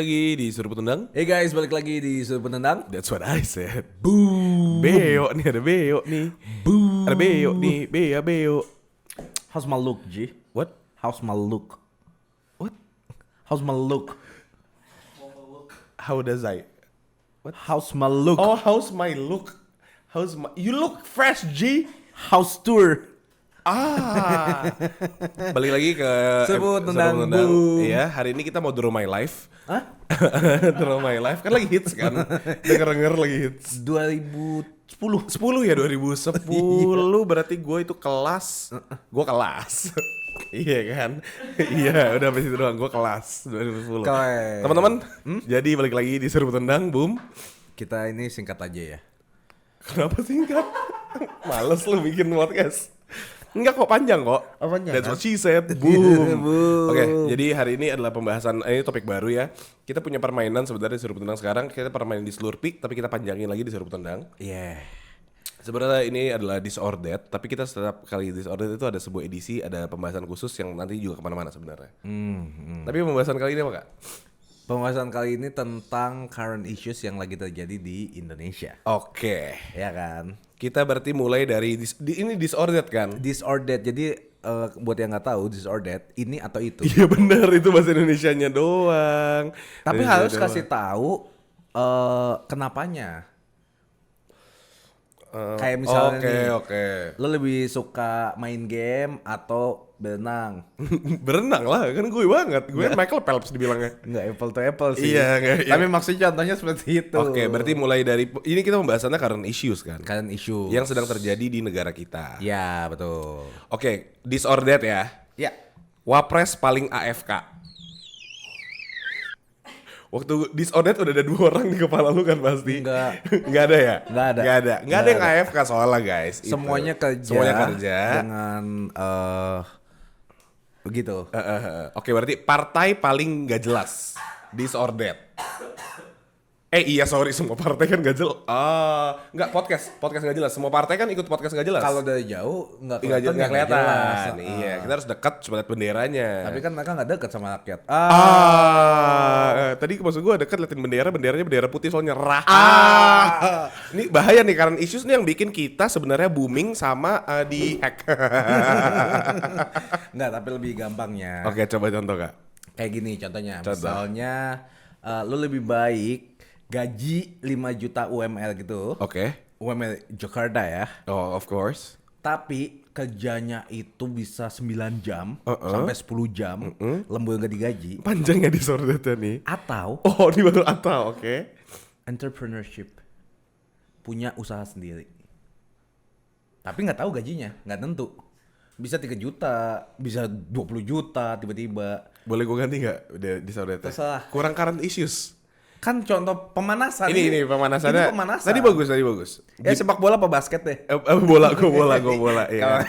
lagi di Sudut Tendang. Hey guys, balik lagi di Sudut Penendang. That's what I said. Boom. Beo nih, ada beo nih. Boom. Ada beo nih, beo. How's my look, G? What? How's my look? What? How's my look? How does I? How's my look? Oh, how's my look? You look fresh, G. How's tour? Balik lagi ke Sebut Sudut Tendang, Tendang. boom. Iya, hari ini kita mau Draw My Life. Hah? Draw My Life kan lagi hits kan. Denger lagi hits. 2010. 10 ya 2010 berarti gue itu kelas. Gue kelas. Iya kan? Iya, udah sampai situ doang. Gue kelas 2010. Keren. Teman-teman, jadi balik lagi di Serbu Tendang, boom. Kita ini singkat aja ya. Kenapa singkat? Males lu bikin podcast. Enggak kok, panjang kok. Oh, panjang, That's kan? what she said, boom. Boom. Oke, jadi hari ini adalah pembahasan, ini topik baru ya. Kita punya permainan sebenarnya di Serbu Tendang sekarang. Kita permainan di Slurpee, tapi kita panjangin lagi di Serbu Tendang. Yeah. Sebenarnya ini adalah Disordered, tapi kita setiap kali Disordered itu ada sebuah edisi, ada pembahasan khusus yang nanti juga kemana-mana sebenarnya. Tapi pembahasan kali ini apa kak? Pembahasan kali ini tentang current issues yang lagi terjadi di Indonesia. Oke, Ya kan? kita berarti mulai dari ini Disordered kan? This or that. Jadi buat yang nggak tahu this or that, ini atau itu. Iya benar, itu bahasa Indonesianya doang. Tapi Indonesia harus doang. kasih tahu kenapanya. Kayak misalnya nih, Oke. lo lebih suka main game atau berenang? Berenang lah, kan gue banget. Gue Michael Phelps dibilangnya. Enggak apple to apple sih. Iya, enggak, iya. Tapi maksudnya contohnya seperti itu. Oke, berarti mulai dari ini kita pembahasannya current issues kan? Current issue. Yang sedang terjadi di negara kita. Ya, betul. Oke, Disordered ya. Ya. Wapres paling AFK. Waktu Disordered udah ada 2 orang di kepala lu kan pasti? Enggak. Enggak ada ya? Enggak ada. Enggak ada yang AFK soalnya guys. Itu. Semuanya kerja. Dengan begitu. Oke, berarti partai paling gak jelas. Disordered. Iya sorry, semua partai kan gak jelas. Enggak, podcast gak jelas. Semua partai kan ikut podcast gak jelas. Kalau dari jauh enggak Nggak kelihatan. kelihatan. Iya, kita harus dekat supaya lihat benderanya. Tapi kan mereka enggak dekat sama rakyat. Tadi maksud gue dekat liatin benderanya bendera putih soalnya nyerah. Ini bahaya nih karena issues nih yang bikin kita sebenarnya booming sama di hack. Enggak, tapi lebih gampangnya. Oke, coba contoh kak. Kayak gini contohnya. Contoh. Misalnya lu lebih baik gaji 5 juta UMR gitu. Oke. UMR Jakarta ya. Oh, of course. Tapi kerjanya itu bisa 9 jam sampai 10 jam. Lembur gak digaji. Panjangnya disorderednya nih. Atau Oh, ini baru atau oke. entrepreneurship. Punya usaha sendiri. Tapi gak tahu gajinya. Gak tentu. Bisa 3 juta. Bisa 20 juta tiba-tiba. Boleh gue ganti nggak udah disorderednya? Terserah. Kurang current issues. Kan contoh pemanasan. Ini pemanasannya. Ini pemanasan. Tadi bagus. Ya sepak bola apa basket deh? Bola. Iya.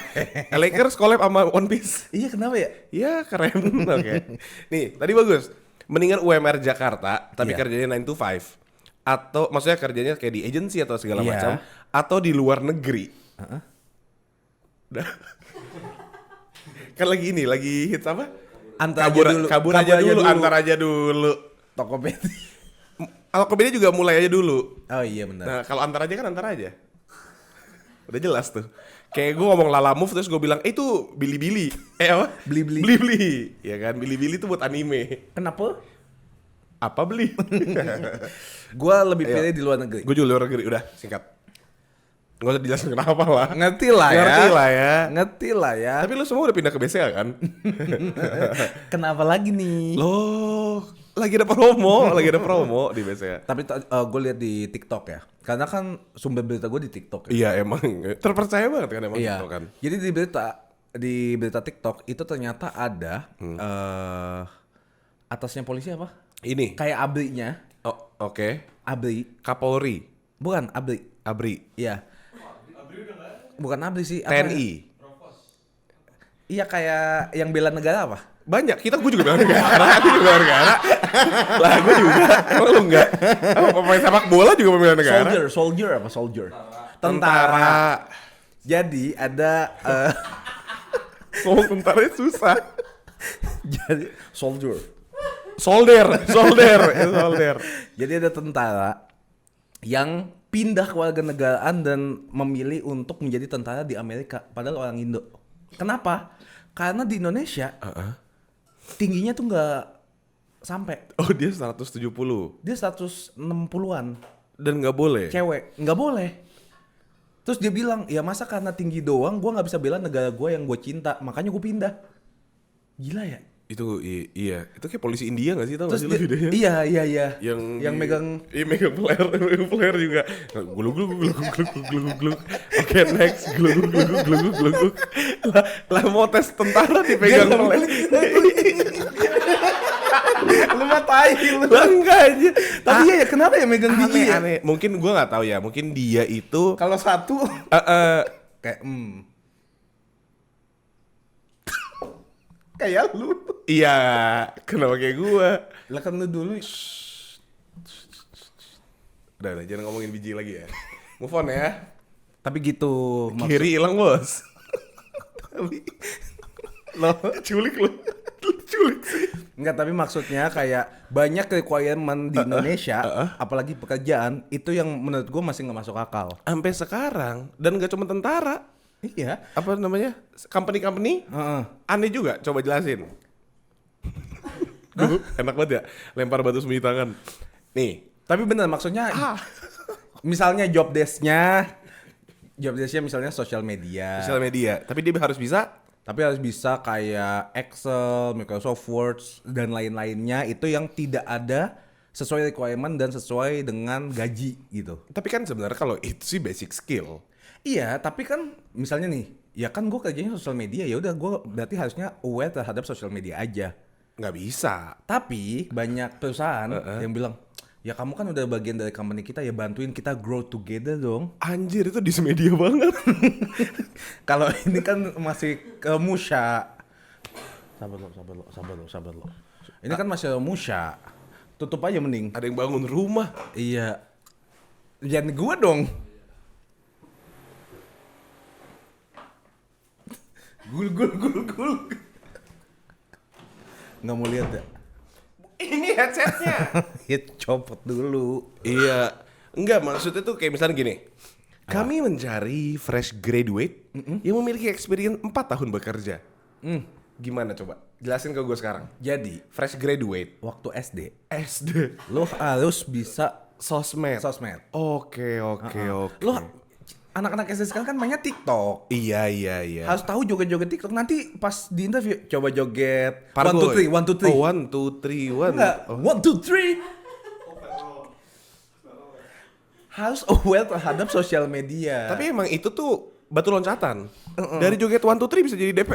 Lakers collab sama One Piece. Iya kenapa ya? Iya keren. Oke. Nih tadi bagus. Mendingan UMR Jakarta tapi Iya. kerjanya 9 to 5. Atau maksudnya kerjanya kayak di agency atau segala Iya. macam. Atau di luar negeri. Kan lagi hits apa? Kabur aja dulu. Antar aja dulu. Tokopedia. Tokopedia juga mulai aja dulu. Oh iya benar. Nah kalau antar aja kan antar aja. Udah jelas tuh. Kayak gue ngomong Lala Move terus gue bilang itu Bilibili. Apa? Bilibili. Ya kan Bilibili itu buat anime. Kenapa? Apa beli? Gua lebih pilih di luar negeri. Gue juga luar negeri udah singkat. Gak usah dijelasin kenapa lah. Ngerti lah ya. Tapi lu semua udah pindah ke BCA kan? Kenapa lagi nih? Loh, lagi ada promo di BCA. Tapi gue lihat di TikTok ya. Karena kan sumber berita gue di TikTok ya. Iya emang terpercaya banget kan emang Iya. TikTok kan. Jadi di berita TikTok itu ternyata ada atasnya polisi apa? Ini. Kayak ABRI-nya. Oh, oke. ABRI. Kapolri. Bukan ABRI. Abri. Iya. Bukan ABRI sih. Apa TNI. ya? Iya kayak yang bela negara apa? Banyak, gue juga bela negara. Lah gue juga. Emang lu enggak? Pemain sepak bola juga pembela negara. Soldier. Tentara. Jadi ada Ngomong tentaranya susah. jadi soldier. Solder. Jadi ada tentara yang pindah kewarganegaraan dan memilih untuk menjadi tentara di Amerika, padahal orang Indo. Kenapa? Karena di Indonesia tingginya tuh nggak sampai. Oh, dia 170. Dia 160-an. Dan nggak boleh. Cewek nggak boleh. Terus dia bilang, ya masa karena tinggi doang gue nggak bisa bela negara gue yang gue cinta, makanya gue pindah. Gila ya. Itu iya, itu kayak polisi India nggak sih, tau nggak Terus sih lu videonya? iya. Yang megang megang flare juga. Glug glug glug glug glug glug. Oke, next. Glug glug glug glug glug. Lah mau tes tentara dipegang flare. lu mah tai lu. Enggak aja. Tapi ya kenapa ya megang biji ya? Aneh. Mungkin gua nggak tahu ya. Mungkin dia itu Kalau satu kayak kayak lu. iya, kenapa kayak gua? Lah kan lu dulu. Udah, jangan ngomongin biji lagi ya. Move on ya. Tapi gitu. Kiri hilang, Bos. Tapi lo Culik lu. Culik sih. enggak, tapi maksudnya kayak banyak requirement di Indonesia, apalagi pekerjaan itu yang menurut gue masih nggak masuk akal. Sampai sekarang, dan gak cuma tentara. Iya. Apa namanya? Company aneh juga, coba jelasin. Enak banget ya, lempar batu sembunyi tangan. Nih, Tapi bener maksudnya, misalnya job desk-nya misalnya sosial media. sosial media, tapi dia harus bisa. Tapi harus bisa kayak Excel, Microsoft Word, dan lain-lainnya itu yang tidak ada sesuai requirement dan sesuai dengan gaji gitu. Tapi kan sebenarnya kalau itu sih basic skill. Iya, tapi kan misalnya nih, ya kan gue kerjanya sosial media, ya udah gue berarti harusnya aware terhadap sosial media aja. Nggak bisa. Tapi banyak perusahaan yang bilang, ya kamu kan udah bagian dari company kita, ya bantuin kita grow together dong. Anjir, itu dismedia banget. Kalau ini kan masih ke musya. Sabar lo. Ini kan masih musya. Tutup aja mending. Ada yang bangun rumah. Iya. Jangan gua dong. Gul. Nggak mau lihat ya? Ini headsetnya. Hit copot dulu. Iya. Enggak, maksudnya tuh kayak misalnya gini. Kami mencari fresh graduate yang memiliki experience 4 tahun bekerja. Gimana coba? Jelasin ke gue sekarang. Jadi, Fresh graduate. waktu SD, SD. lo harus bisa Sosmed. Oke. Lo anak-anak SD sekarang kan mainnya TikTok. Iya. Harus tahu joget-joget TikTok. Nanti pas di interview coba joget Pargoy. 1 2 3 1 2 3. Oh, 1 2 3 1. Enggak, 1 2 3. Harus aware terhadap sosial media. Tapi emang itu tuh batu loncatan. Dari joget 1 2 3 bisa jadi DP.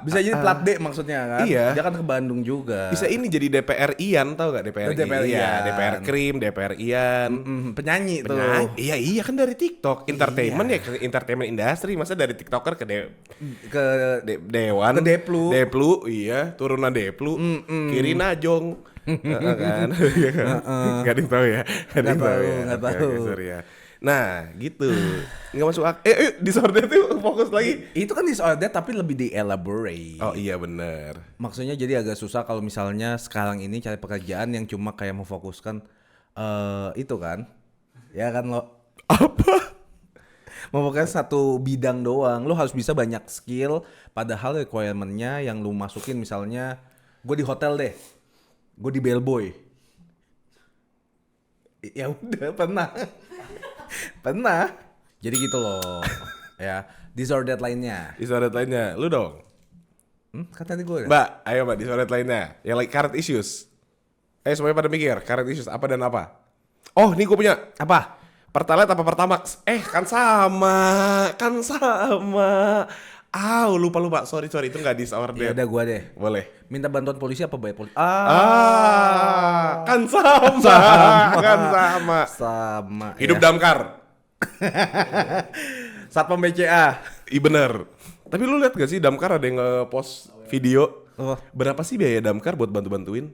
Bisa jadi plat D maksudnya kan? Iya. Dia kan ke Bandung juga. Bisa ini jadi DPR Ian, tau gak DPR DPR Iya, Ian. DPR Krim, DPR Ian. Penyanyi tuh. Iya kan dari TikTok. Entertainment ya ke entertainment industry. Masa dari TikToker ke Ke Dewan. Ke Deplu. Deplu, iya. Turunan Deplu. Kiri Najong. Kan? Gak ada yang tahu ya. Nggak tahu. Oke, sorry ya. Nah, gitu. Nggak masuk akal. Disorder tuh fokus lagi. Itu kan disorder tapi lebih di-elaborate. Oh iya bener. Maksudnya jadi agak susah kalau misalnya sekarang ini cari pekerjaan yang cuma kayak memfokuskan itu kan. Ya kan lo. Apa? Memfokuskan satu bidang doang. Lo harus bisa banyak skill. Padahal requirement-nya yang lo masukin misalnya gue di hotel deh. Gue di bellboy. Ya udah pernah. Jadi gitu loh. Ya, disordered lainnya. Disorder lainnya. Lu dong. Kan tadi gue. Mbak, ayo mbak disorder lainnya. Yang like current issues. Semuanya pada mikir. Current issues apa dan apa? Oh, nih gue punya. Apa? Pertalite apa Pertamax? Kan sama. Lupa. Sorry, itu nggak disorder. Ya udah gue deh. Boleh. Minta bantuan polisi apa bayar polisi? Kan sama. Sama. Hidup ya. damkar. Satpam BCA. Bener. Tapi lu lihat gak sih damkar ada yang nge-post video? Oh. Berapa sih biaya damkar buat bantu-bantuin?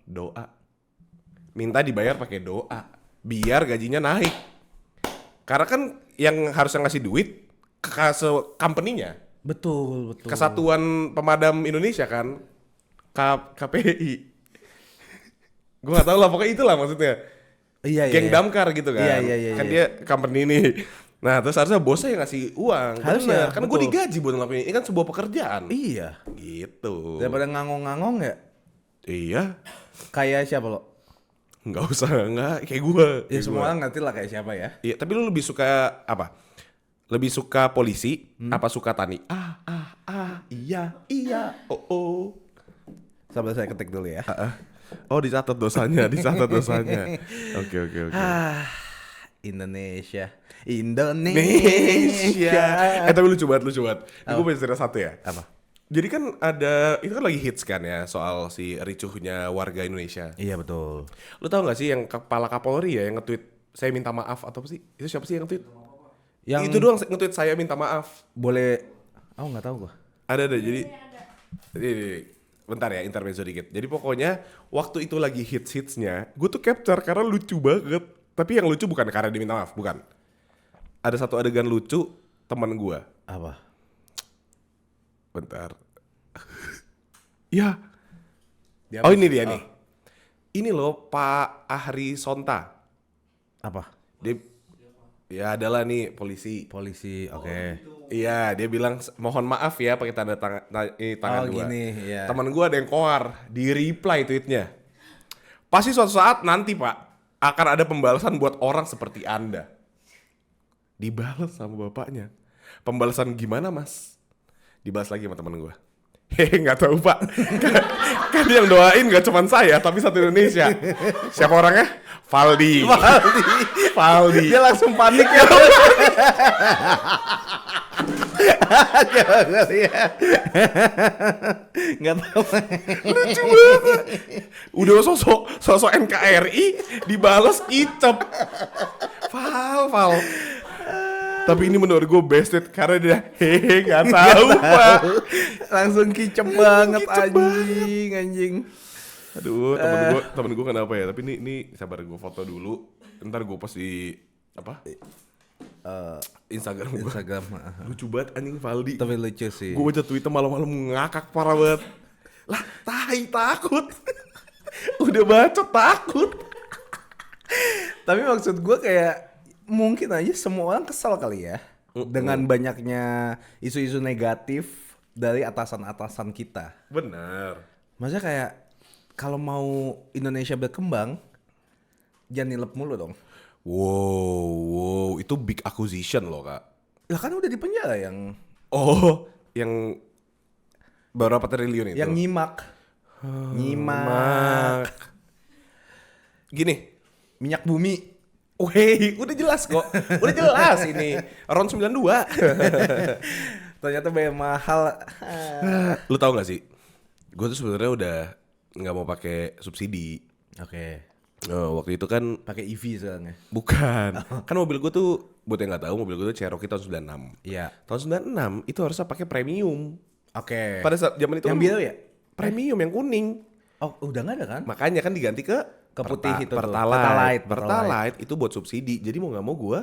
Doa. Minta dibayar pakai doa. Biar gajinya naik. Karena kan yang harusnya ngasih duit ke company-nya. Betul. Kesatuan Pemadam Indonesia kan, KPI. Gue nggak tahu lah, pokoknya itulah maksudnya. Iya. Geng damkar gitu kan. Iya. Kan dia company ini. Nah terus harusnya bosnya yang ngasih uang. Harusnya, Bener. Kan gue betul. digaji buat ngelakuin ini kan sebuah pekerjaan. Iya. Gitu. Daripada ngangong-ngangong ya. Iya. Kayak siapa lo? Nggak usah, nggak kayak gue. Ya semua orang ngerti lah kayak siapa ya. Iya, tapi lu lebih suka apa? Lebih suka polisi apa suka tani? Iya. Oh. Sabar saya ketik dulu ya. Oh, dicatat dosanya. Oke. Indonesia. Tapi lucu banget. Ini gue punya cerita satu ya. Apa? Jadi kan ada, itu kan lagi hits kan ya soal si ricuhnya warga Indonesia. Iya betul. Lu tahu nggak sih yang kepala Kapolri ya yang nge-tweet saya minta maaf atau apa sih? Itu siapa sih yang nge-tweet? Yang Itu doang nge-tweet saya minta maaf. boleh. Oh nggak tahu gua. Ada jadi bentar ya intermezzo dikit. Jadi pokoknya waktu itu lagi hits-hitsnya, gue tuh capture karena lucu banget. Tapi yang lucu bukan karena dia minta maaf, bukan. Ada satu adegan lucu teman gue. Apa? Bentar. Ya. Dia Oh ini dia nih. Ini loh Pak Ahri Sonta. Apa? Dia ya adalah nih polisi. Oke. Iya, dia bilang mohon maaf ya pakai tanda tangan Oh, gua. gini, iya. Teman gua ada yang koar, di reply tweetnya. Pasti suatu saat nanti Pak akan ada pembalasan buat orang seperti Anda. Dibalas sama bapaknya. Pembalasan gimana Mas? Dibalas lagi sama teman gua. Hehe, nggak tahu Pak. kan yang doain nggak cuma saya, tapi satu Indonesia. Siapa orangnya? Valdi. Dia langsung panik ya. Nggak tahu. Lucu banget. Udah sosok NKRI dibalas kicep. Val. Tapi ini menurut gue bested karena dia hehe nggak tahu Pak. Langsung kicep banget anjing. Aduh temen gue kenapa ya? Tapi ini sabar gue foto dulu. Ntar gue post di apa? Instagram gue. Lucu banget anjing Valdi. Tapi lucu sih. Gue baca Twitter malam-malam ngakak parah banget. Lah takut. Udah baca takut. Tapi maksud gue kayak mungkin aja semua orang kesal kali ya dengan banyaknya isu-isu negatif dari atasan-atasan kita. Bener. Maksudnya kayak kalau mau Indonesia berkembang jangan nilep mulu dong. Wow, itu big acquisition loh kak. Lah kan udah di penjara yang Yang berapa triliun itu? yang nyimak. Nyimak Gini, minyak bumi. weh, udah jelas kok. Udah jelas ini. Round 92. Ternyata bayar mahal. Lu tahu gak sih? Gue tuh sebenarnya udah nggak mau pakai subsidi. Oke. Waktu itu kan Pakai EV sekarang ya. bukan. Kan mobil gue tuh buat yang nggak tahu mobil gue tuh Cherokee tahun 96. Iya. Tahun 96 itu harusnya pakai premium. Oke. Pada saat zaman itu yang kan biru ya? premium yang kuning. Oh, udah nggak ada kan? Makanya kan diganti ke Putih itu tuh. Pertalite. Pertalite. Pertalite itu buat subsidi. Jadi mau nggak mau gue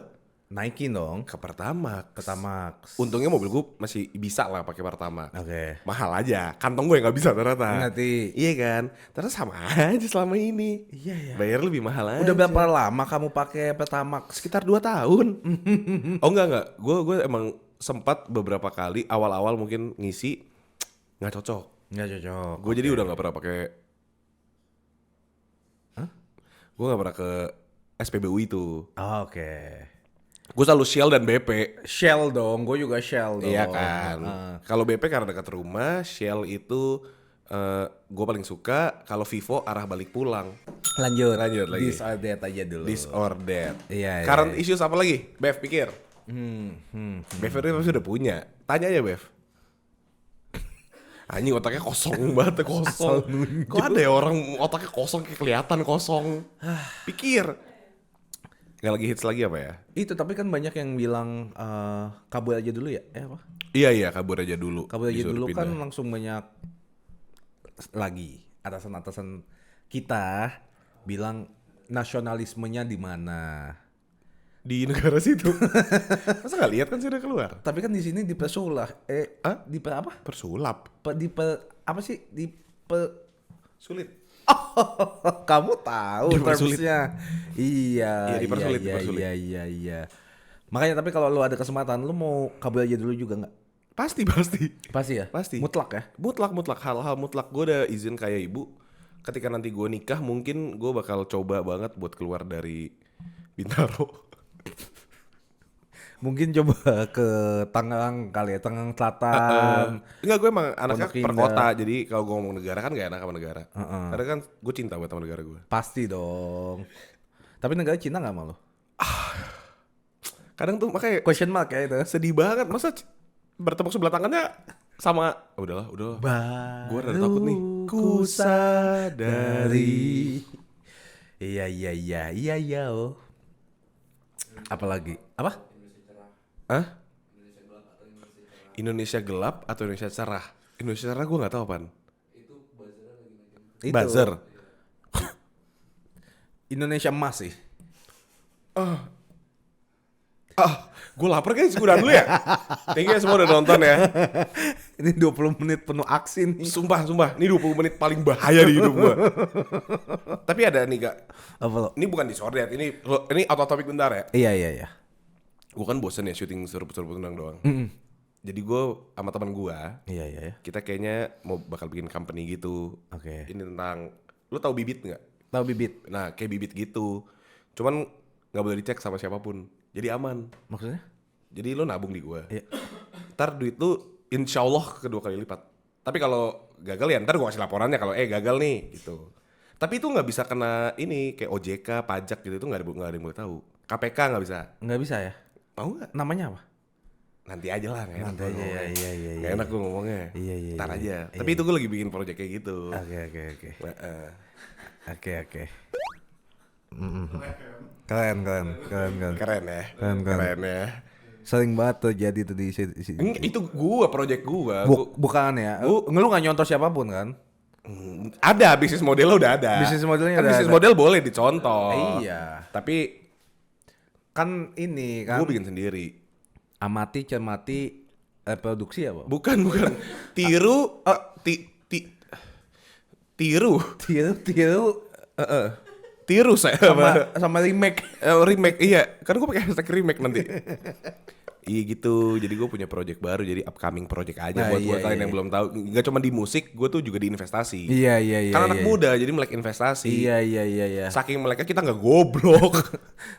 Naikin dong. ke Pertamax. Pertamax. Untungnya mobil gue masih bisa lah pakai Pertamax. Oke. Mahal aja. Kantong gue nggak bisa ternyata. Nanti. Iya kan. Terus sama aja selama ini. Iya ya. Bayar lebih mahal aja. Udah berapa lama kamu pakai Pertamax? Sekitar 2 tahun. Oh enggak. Gue emang sempat beberapa kali awal-awal mungkin ngisi nggak cocok. Nggak cocok. Gue jadi udah nggak pernah pakai. Gue nggak pernah ke SPBU itu. Oh, oke. Gue selalu Shell dan BP. Shell dong, gue juga Shell dong. Iya kan. Kalau BP karena dekat rumah, Shell itu gue paling suka. Kalau Vivo arah balik pulang. Lanjut lagi. This or that aja dulu. This or that. Iya. Current issues apa lagi? Bev pikir. Bev itu pasti udah punya. Tanya aja Bev. Anjing otaknya kosong banget, kosong. Kok ada ya orang otaknya kosong kayak kelihatan kosong. Pikir. Gak lagi hits lagi apa ya? Itu tapi kan banyak yang bilang kabur aja dulu ya. Apa? Iya kabur aja dulu. Kabur aja Disuruh dulu kan pindah. langsung banyak lagi atasan-atasan kita bilang nasionalismenya di mana. di negara situ. Masa nggak lihat kan sih udah keluar? Tapi kan di sini dipersulah. Di per apa? Persulap. Apa sih? Di per Sulit. kamu tahu Dipersulit. termsnya. Iya, Iya, dipersulit, iya, dipersulit. iya. Makanya tapi kalau lu ada kesempatan, lu mau kabel aja dulu juga nggak? Pasti. Pasti ya? Pasti. Mutlak ya? Mutlak. Hal-hal mutlak. Gue udah izin kayak ibu. Ketika nanti gue nikah mungkin gue bakal coba banget buat keluar dari Bintaro. Mungkin coba ke Tangerang kali ya, Tangerang Selatan. Enggak, gue emang anaknya Pondok per Indah. kota. Jadi kalau gue ngomong negara kan gak enak sama negara. Karena kan gue cinta buat sama negara gue. Pasti dong. Tapi negara Cina nggak malu? Kadang tuh makanya Question mark ya itu. sedih banget. Masa bertepuk sebelah tangannya sama udahlah. Gue rada takut nih. Ku sadari. Iya. Oh. Apalagi? Apa? Hah? Indonesia gelap atau Indonesia cerah? Indonesia cerah gue nggak tahu apaan. Itu. Buzzer. Indonesia emas sih. Gue lapar guys, gue udah dulu ya. Thank you semua udah nonton ya. Ini 20 menit penuh aksi nih. Sumpah, ini 20 menit paling bahaya di hidup gue. Tapi ada nih Kak. Apa lo? Ini bukan disorder, ini out of topic bentar ya. Iya. Gue kan bosen ya syuting seruput tendang doang. Jadi gue sama teman gue, Iya. kita kayaknya mau bakal bikin company gitu. Oke. Ini tentang, lu tahu Bibit nggak? Tahu bibit? Nah kayak Bibit gitu. Cuman nggak boleh dicek sama siapapun. Jadi aman. Maksudnya? Jadi lu nabung di gue. Iya. Ntar duit lu insya Allah kedua kali lipat. Tapi kalau gagal ya ntar gue kasih laporannya kalau gagal nih gitu. Tapi itu nggak bisa kena ini kayak OJK, pajak gitu itu nggak ada yang boleh tahu. KPK nggak bisa. Nggak bisa ya? Mau nggak? Namanya apa? Nanti aja lah. Nggak enak Nanti gua aja, ngomongnya. iya. Nggak enak gue ngomongnya. Iya. Ntar aja. Iya. Tapi itu gue lagi bikin project kayak gitu. Oke. Heeh. Oke. Keren. Keren ya. Keren. Ya. Sering banget terjadi tuh di Itu gue project gue. bukan ya. Lu nggak nyontoh siapapun kan? Ada bisnis modelnya udah ada. Bisnis modelnya kan udah bisnis ada. model boleh dicontoh. Iya. Tapi Kan ini kan gue bikin sendiri. amati, cermati, reproduksi apa? Bukan. Tiru. Tiru. Tiru saya. Sama remake. Remake. Iya. Kan gue pakai hashtag remake nanti. Iya gitu. Jadi gue punya project baru. Jadi upcoming project aja buat kalian yang belum tahu. Gak cuma di musik. Gue tuh juga di investasi. Iya. Kan anak muda. Jadi melek investasi. Iya. Saking meleknya kita gak goblok.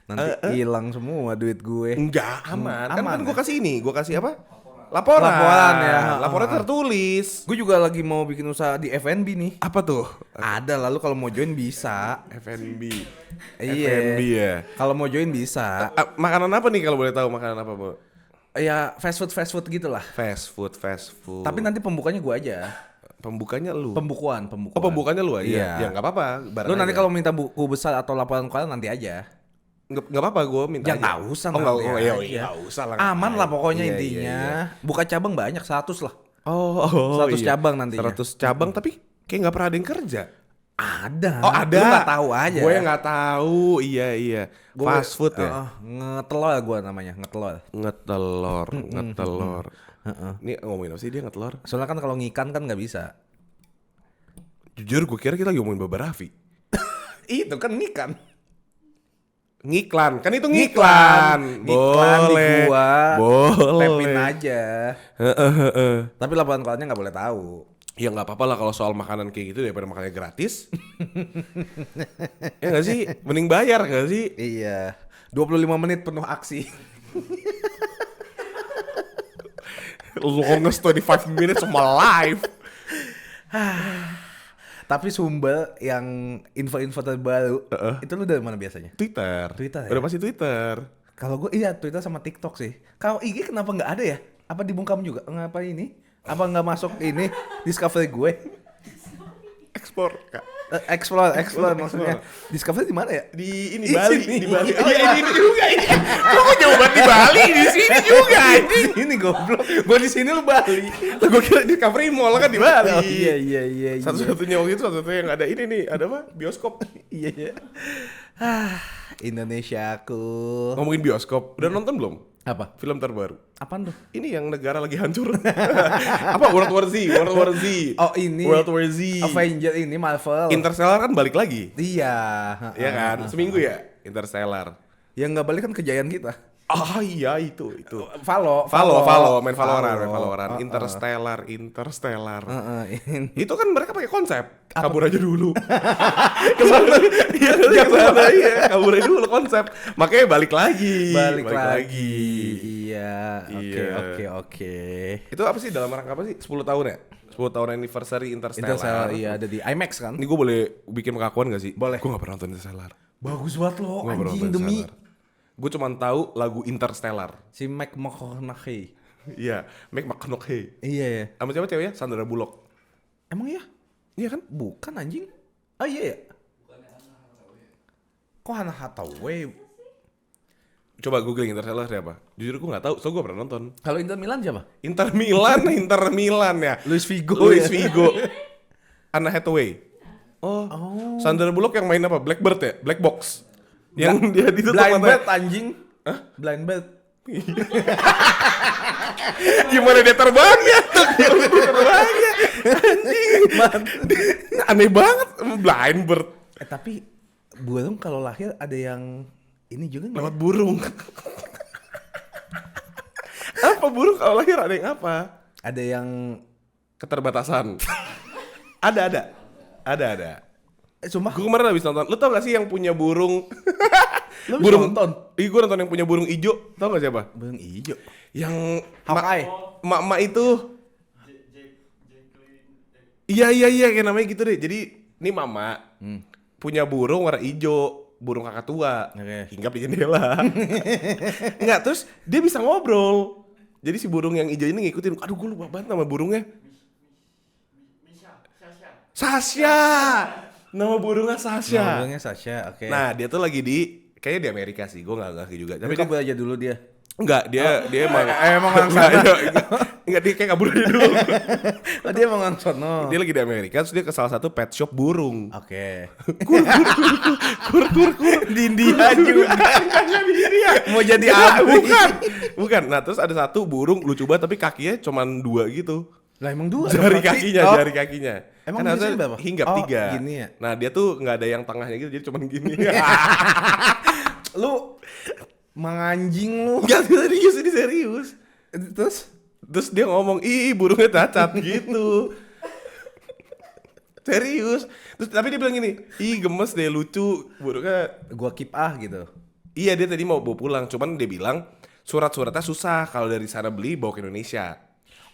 Nanti hilang semua duit gue. Enggak, aman. Kan Aman, gue kasih ini. Gue kasih apa? Laporan ya. Laporan tertulis. Gue juga lagi mau bikin usaha di F&B nih. Apa tuh? Ada, lalu kalau mau join bisa. F&B. Iya. F&B ya. Kalau mau join bisa. Makanan apa nih kalau boleh tahu makanan apa, Bu? Ya fast food gitu lah. Fast food. Tapi nanti pembukanya gue aja. Pembukanya lu. Pembukuan. Oh, pembukannya lu aja. Iya. Ya enggak apa-apa. Lu nanti kalau minta buku besar atau laporan keuangan nanti aja. Enggak apa-apa gue minta Ya aja. nggak usah. Oh, enggak nanti aja. enggak usah lah. Aman lah pokoknya Iya, intinya. iya. Buka cabang banyak 100 lah. Oh, 100 cabang nantinya. 100 cabang tapi kayak enggak pernah ada yang kerja. Ada. Oh, ada. Lu nggak tahu aja. Gue nggak tahu. Iya. Fast food ya. Ngetelor gue namanya, ngetelor. Ngetelor. Ini ngomongin apa sih dia ngetelor? Soalnya kan kalau ngikan kan nggak bisa. Jujur gue kira kita lagi ngomongin Baba Raffi. Itu kan ngikan. Ngiklan, kan itu ngiklan. Iklan di gua. Boleh. Tapin aja. Tapi laporan keuangannya nggak boleh tahu. Ya nggak apa-apa lah kalau soal makanan kayak gitu daripada makannya gratis. Ya nggak sih? Mending bayar nggak sih? Iya. 25 menit penuh aksi. Longest 25 minutes of my life. Tapi sumber yang info-info terbaru itu lu dari mana biasanya? Twitter Ya? Udah pasti Twitter. Kalau gue iya Twitter sama TikTok sih. Kalau IG kenapa nggak ada ya? Apa dibungkam juga? Ngapa ini? Apa nggak masuk ini discovery gue? Ekspor Kak. Explore maksudnya. Discovery di mana ya? Di ini Di Bali, sini. di Bali. Oh, iya, ini juga ini. Kamu jauh banget di Bali, di sini juga anjing. Ini goblok. Gue di sini lu Bali. Gue kira di Discovery Mall kan di Bali. Oh, iya. Satu-satunya waktu itu satu-satunya yang ada ini nih, ada apa? Bioskop. Iya. Indonesiaku. Ngomongin bioskop, udah nonton belum? Apa? Film terbaru. Apaan tuh? Ini yang negara lagi hancur. Apa? World War Z. Oh ini World War Z. Avenger ini Marvel. Interstellar kan balik lagi. Iya. Iya kan? Seminggu ya Interstellar. Yang nggak balik kan kejayaan kita. Ah iya itu. Valo. Main Valorant. Interstellar. Itu kan mereka pakai konsep. Kabur aja dulu. Kesana. Iya, kabur aja dulu konsep. Makanya balik lagi. Balik lagi. Iya. Oke. Itu apa sih dalam rangka apa sih? 10 tahun ya? 10 tahun anniversary Interstellar. Iya ada di IMAX kan. Ini gue boleh bikin pengakuan gak sih? Boleh. Gue gak pernah nonton Interstellar. Bagus banget lo Gua nggak pernah anjing nonton demi. Interstellar. Gue cuma tahu lagu Interstellar. Si Mike McConaughey. Iya, Meg McConaughey. Iya ya. Sama siapa ceweknya? Sandra Bullock. Emang ya? Iya kan? Bukan anjing. Oh iya ya. Kok Hannah Hathaway? Coba googling Interstellar siapa? Jujur gue nggak tahu, soalnya gue pernah nonton. Kalau Inter Milan siapa? Inter Milan ya. Luis Figo. Anna Hathaway. Oh. Sandra Bullock yang main apa? Blackbird ya? Black Box. Yang dia ditutup Blind matanya. Bird anjing. Hah? Blind Bird. Gimana dia terbangnya? Anjing. Aneh banget. Blind Bird. Tapi burung kalau lahir ada yang ini juga nggak? Lewat burung. Apa burung kalau lahir ada yang apa? Ada yang Keterbatasan. Ada. Sumpah. Gue kemarin habis nonton. Lu tau gak sih yang punya burung? Lu bisa nonton? Iya gue nonton yang punya burung ijo. Tau gak siapa? Burung hijau. Yang Hawkeye. mak itu. Iya kayak namanya gitu deh. Jadi ini mama punya burung warna ijo, burung kakak tua. Oke. Hinggap di jendela. Enggak, terus dia bisa ngobrol. Jadi si burung yang ijo ini ngikutin. Aduh gue lupa banget nama burungnya. Sasha. Nama burungnya Sasha. Burungnya Sasha, oke. Nah, dia tuh lagi kayaknya di Amerika sih, gue nggak ngerti juga. Tapi kabur aja dulu dia. Enggak, dia emang orang sana. enggak dia kayak kabur aja dulu. Oh, dia mau orang sono. Dia lagi di Amerika, terus dia ke salah satu pet shop burung. Oke. Kur. Di India juga. Di India. Mau jadi Nggak, abri. bukan. Nah, terus ada satu burung lucu banget tapi kakinya cuman 2 gitu. Lah emang dua. Jari berarti? kakinya. Emang kan biasanya harusnya berapa? hinggap Oh, 3. gini ya? Nah, dia tuh nggak ada yang tengahnya gitu, jadi cuman gini. Lu menganjing lu. Enggak serius, ini serius. Terus Dia ngomong, ih burungnya cacat gitu. Serius. Terus tapi dia bilang gini, ih gemes deh, lucu burungnya. gua keep gitu. Iya dia tadi mau bawa pulang, cuman dia bilang surat-suratnya susah kalau dari sana beli bawa ke Indonesia.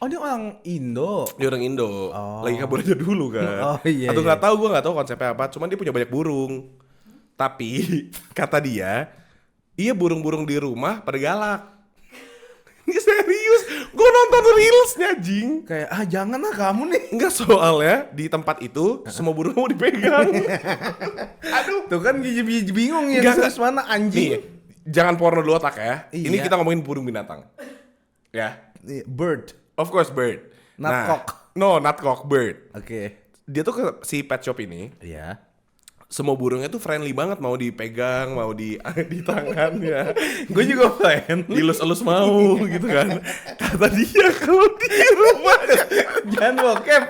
Oh, dia orang Indo. Dia orang Indo, lagi kabur aja dulu kan. Oh, iya, Atau iya. nggak tahu, gue nggak tahu konsepnya apa. Cuman dia punya banyak burung. Tapi kata dia, iya burung-burung di rumah pada galak. Ini serius, gue nonton reelsnya jing. Kayak jangan lah kamu nih. Enggak, soalnya di tempat itu semua burung mau dipegang. Aduh. Tuh kan gigi bingung ya. Nggak, Terus mana anjing? Nih, jangan porno dulu otak ya. Iya. Ini kita ngomongin burung binatang. Ya. Nih, bird. Of course bird. Not cock. No, not cock, bird. Oke. Dia tuh ke si pet shop ini, Iya. semua burungnya tuh friendly banget, mau dipegang, mau di tangannya. Gue juga friend. Dilus-elus mau gitu kan. Kata dia kalau di rumah Jangan bokep.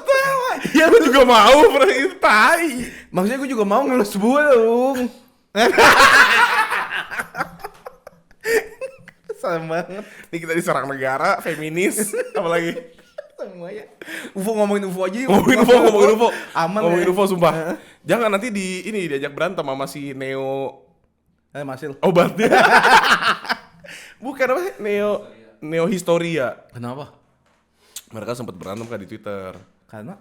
tawa. Ya lu juga mau friendly tai. Maksudnya gue juga mau ngelus burung. Serem banget. Ini kita diserang negara, feminis, apalagi. Semuanya. UFO ngomongin UFO aja yuk. Ngomongin UFO. Aman Ngomongin ya. UFO sumpah. Jangan nanti diajak berantem sama si Neo Masil. obatnya. Bukan apa? Neo Historia. Kenapa? Mereka sempat berantem kan di Twitter. Karena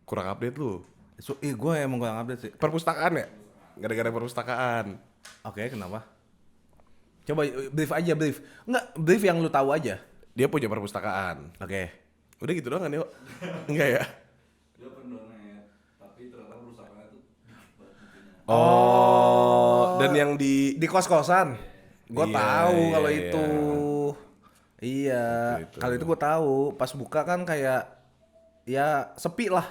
Kurang update lu. gue emang kurang update sih. Perpustakaan ya? Gara-gara perpustakaan. Oke, kenapa? Coba brief. Enggak, brief yang lu tahu aja. Dia punya perpustakaan. Oke. Udah gitu doang kan, Neo? Enggak ya? Dia pendonet, tapi ternyata perusahaannya tuh Oh, dan yang di Di kos-kosan. Gue Iya, tahu kalau iya. itu. Iya, Itu. kalau itu gue tahu. Pas buka kan kayak ya sepi lah.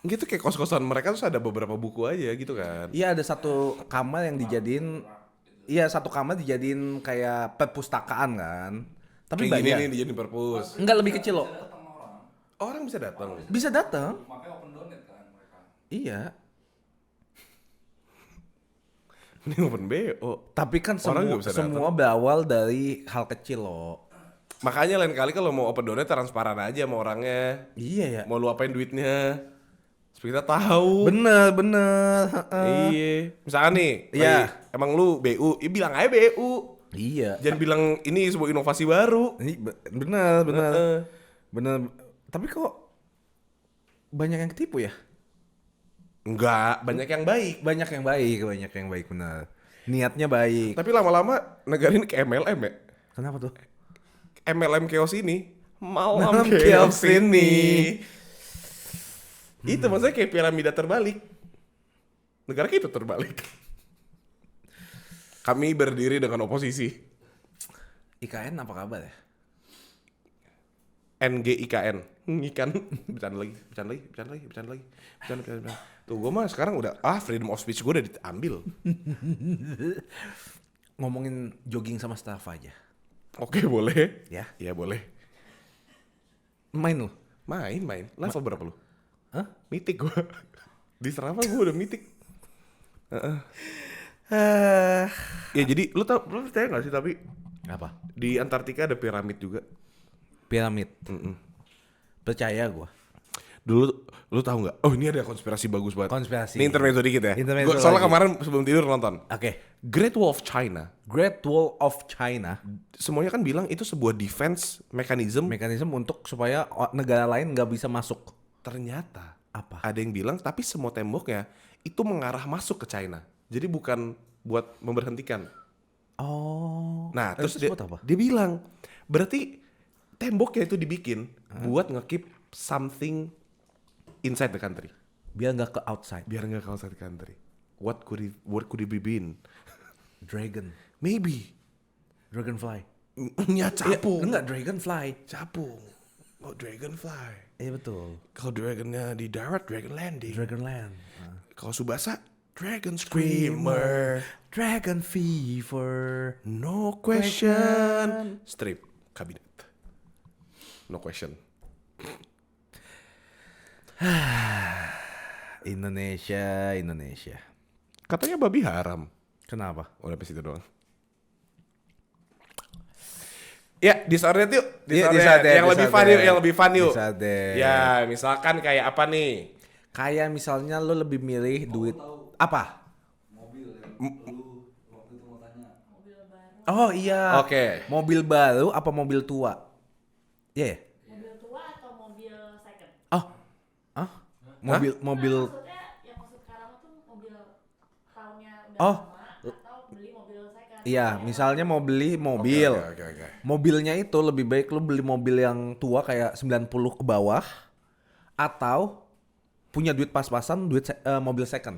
Gitu kayak kos-kosan mereka tuh ada beberapa buku aja gitu kan. Iya ada satu kamar yang dijadiin, iya satu kamar dijadiin kayak perpustakaan kan. Tapi Kayak gini bayar. nih dijadiin perpus. Enggak lebih kecil loh. Orang bisa datang. Bisa datang. Makanya open donate kan mereka. Iya. Ini open BO. Tapi kan Orang semua, juga bisa datang. semua berawal dari hal kecil loh. Makanya lain kali kalau mau open donate transparan aja sama orangnya. Iya ya. Mau lu apain duitnya. Supaya kita tahu. Bener bener. Iya. Misalkan nih, Iya. lagi, emang lu BU, ya bilang aja BU. Iya. Jangan bilang ini sebuah inovasi baru. Bener bener. Heeh. Bener. Tapi kok banyak yang ketipu ya? Enggak, banyak yang baik. Banyak yang baik bener. Niatnya baik. Tapi lama-lama negara ini ke MLM ya. Kenapa tuh? MLM chaos ini, malam Malam chaos chaos ini. ini. Itu maksudnya kayak piramida terbalik. Negara kita terbalik. Kami berdiri dengan oposisi. IKN apa kabar ya? NGIKN. Ikan. Bercanda lagi. Tuh gue mah sekarang udah, freedom of speech gue udah diambil. Ngomongin jogging sama staff aja. Oke, boleh. Ya. Ya boleh. Main lu? Main. Level berapa lu? Hah? Mythic gue. Di Strava gue udah mythic. Ya jadi lu percaya gak sih tapi Apa? di Antartika ada piramid juga. Piramid. Percaya gua. Dulu lu tahu nggak? Oh ini ada konspirasi bagus banget. Konspirasi. Ini intermezzo dikit ya. Intermezzo Soalnya lagi. kemarin sebelum tidur nonton. Oke. Great Wall of China. Great Wall of China. Semuanya kan bilang itu sebuah defense mechanism. Mekanisme untuk supaya negara lain nggak bisa masuk. Ternyata Apa? ada yang bilang tapi semua temboknya itu mengarah masuk ke China. Jadi bukan buat memberhentikan. Oh. Nah, terus itu sebut apa? dia bilang berarti temboknya itu dibikin buat nge-keep something inside the country. Biar nggak ke outside. Biar nggak ke outside the country. What could it be been? Dragon. Maybe. Dragonfly. Ya capung. Enggak, dragonfly. Capung. Oh dragonfly. Iya betul. Kalau dragonnya di darat, dragon landing. Dragonland. Kalau Subasa, dragon screamer. Dragon fever. No question. Strip kabinet. No question. Indonesia. Katanya babi haram. Kenapa? Udah sampai situ doang. Ya, disordet yuk. Iya, Disordet. Yang lebih fun yuk, Disordet. Ya, misalkan kayak apa nih? Kayak misalnya lo lebih milih duit apa? Mobil yang lu waktu itu mau tanya. Oh iya. Oke. Mobil baru apa mobil tua? Iya. Yeah. Mobil tua atau mobil second? Oh. Ah? Mobil. Maksudnya yang maksud sekarang tuh mobil tahunnya udah Oh. lama atau beli mobil second? Iya, misalnya mau beli mobil. Oke. Mobilnya itu lebih baik lu beli mobil yang tua kayak 90 ke bawah atau punya duit pas-pasan mobil second.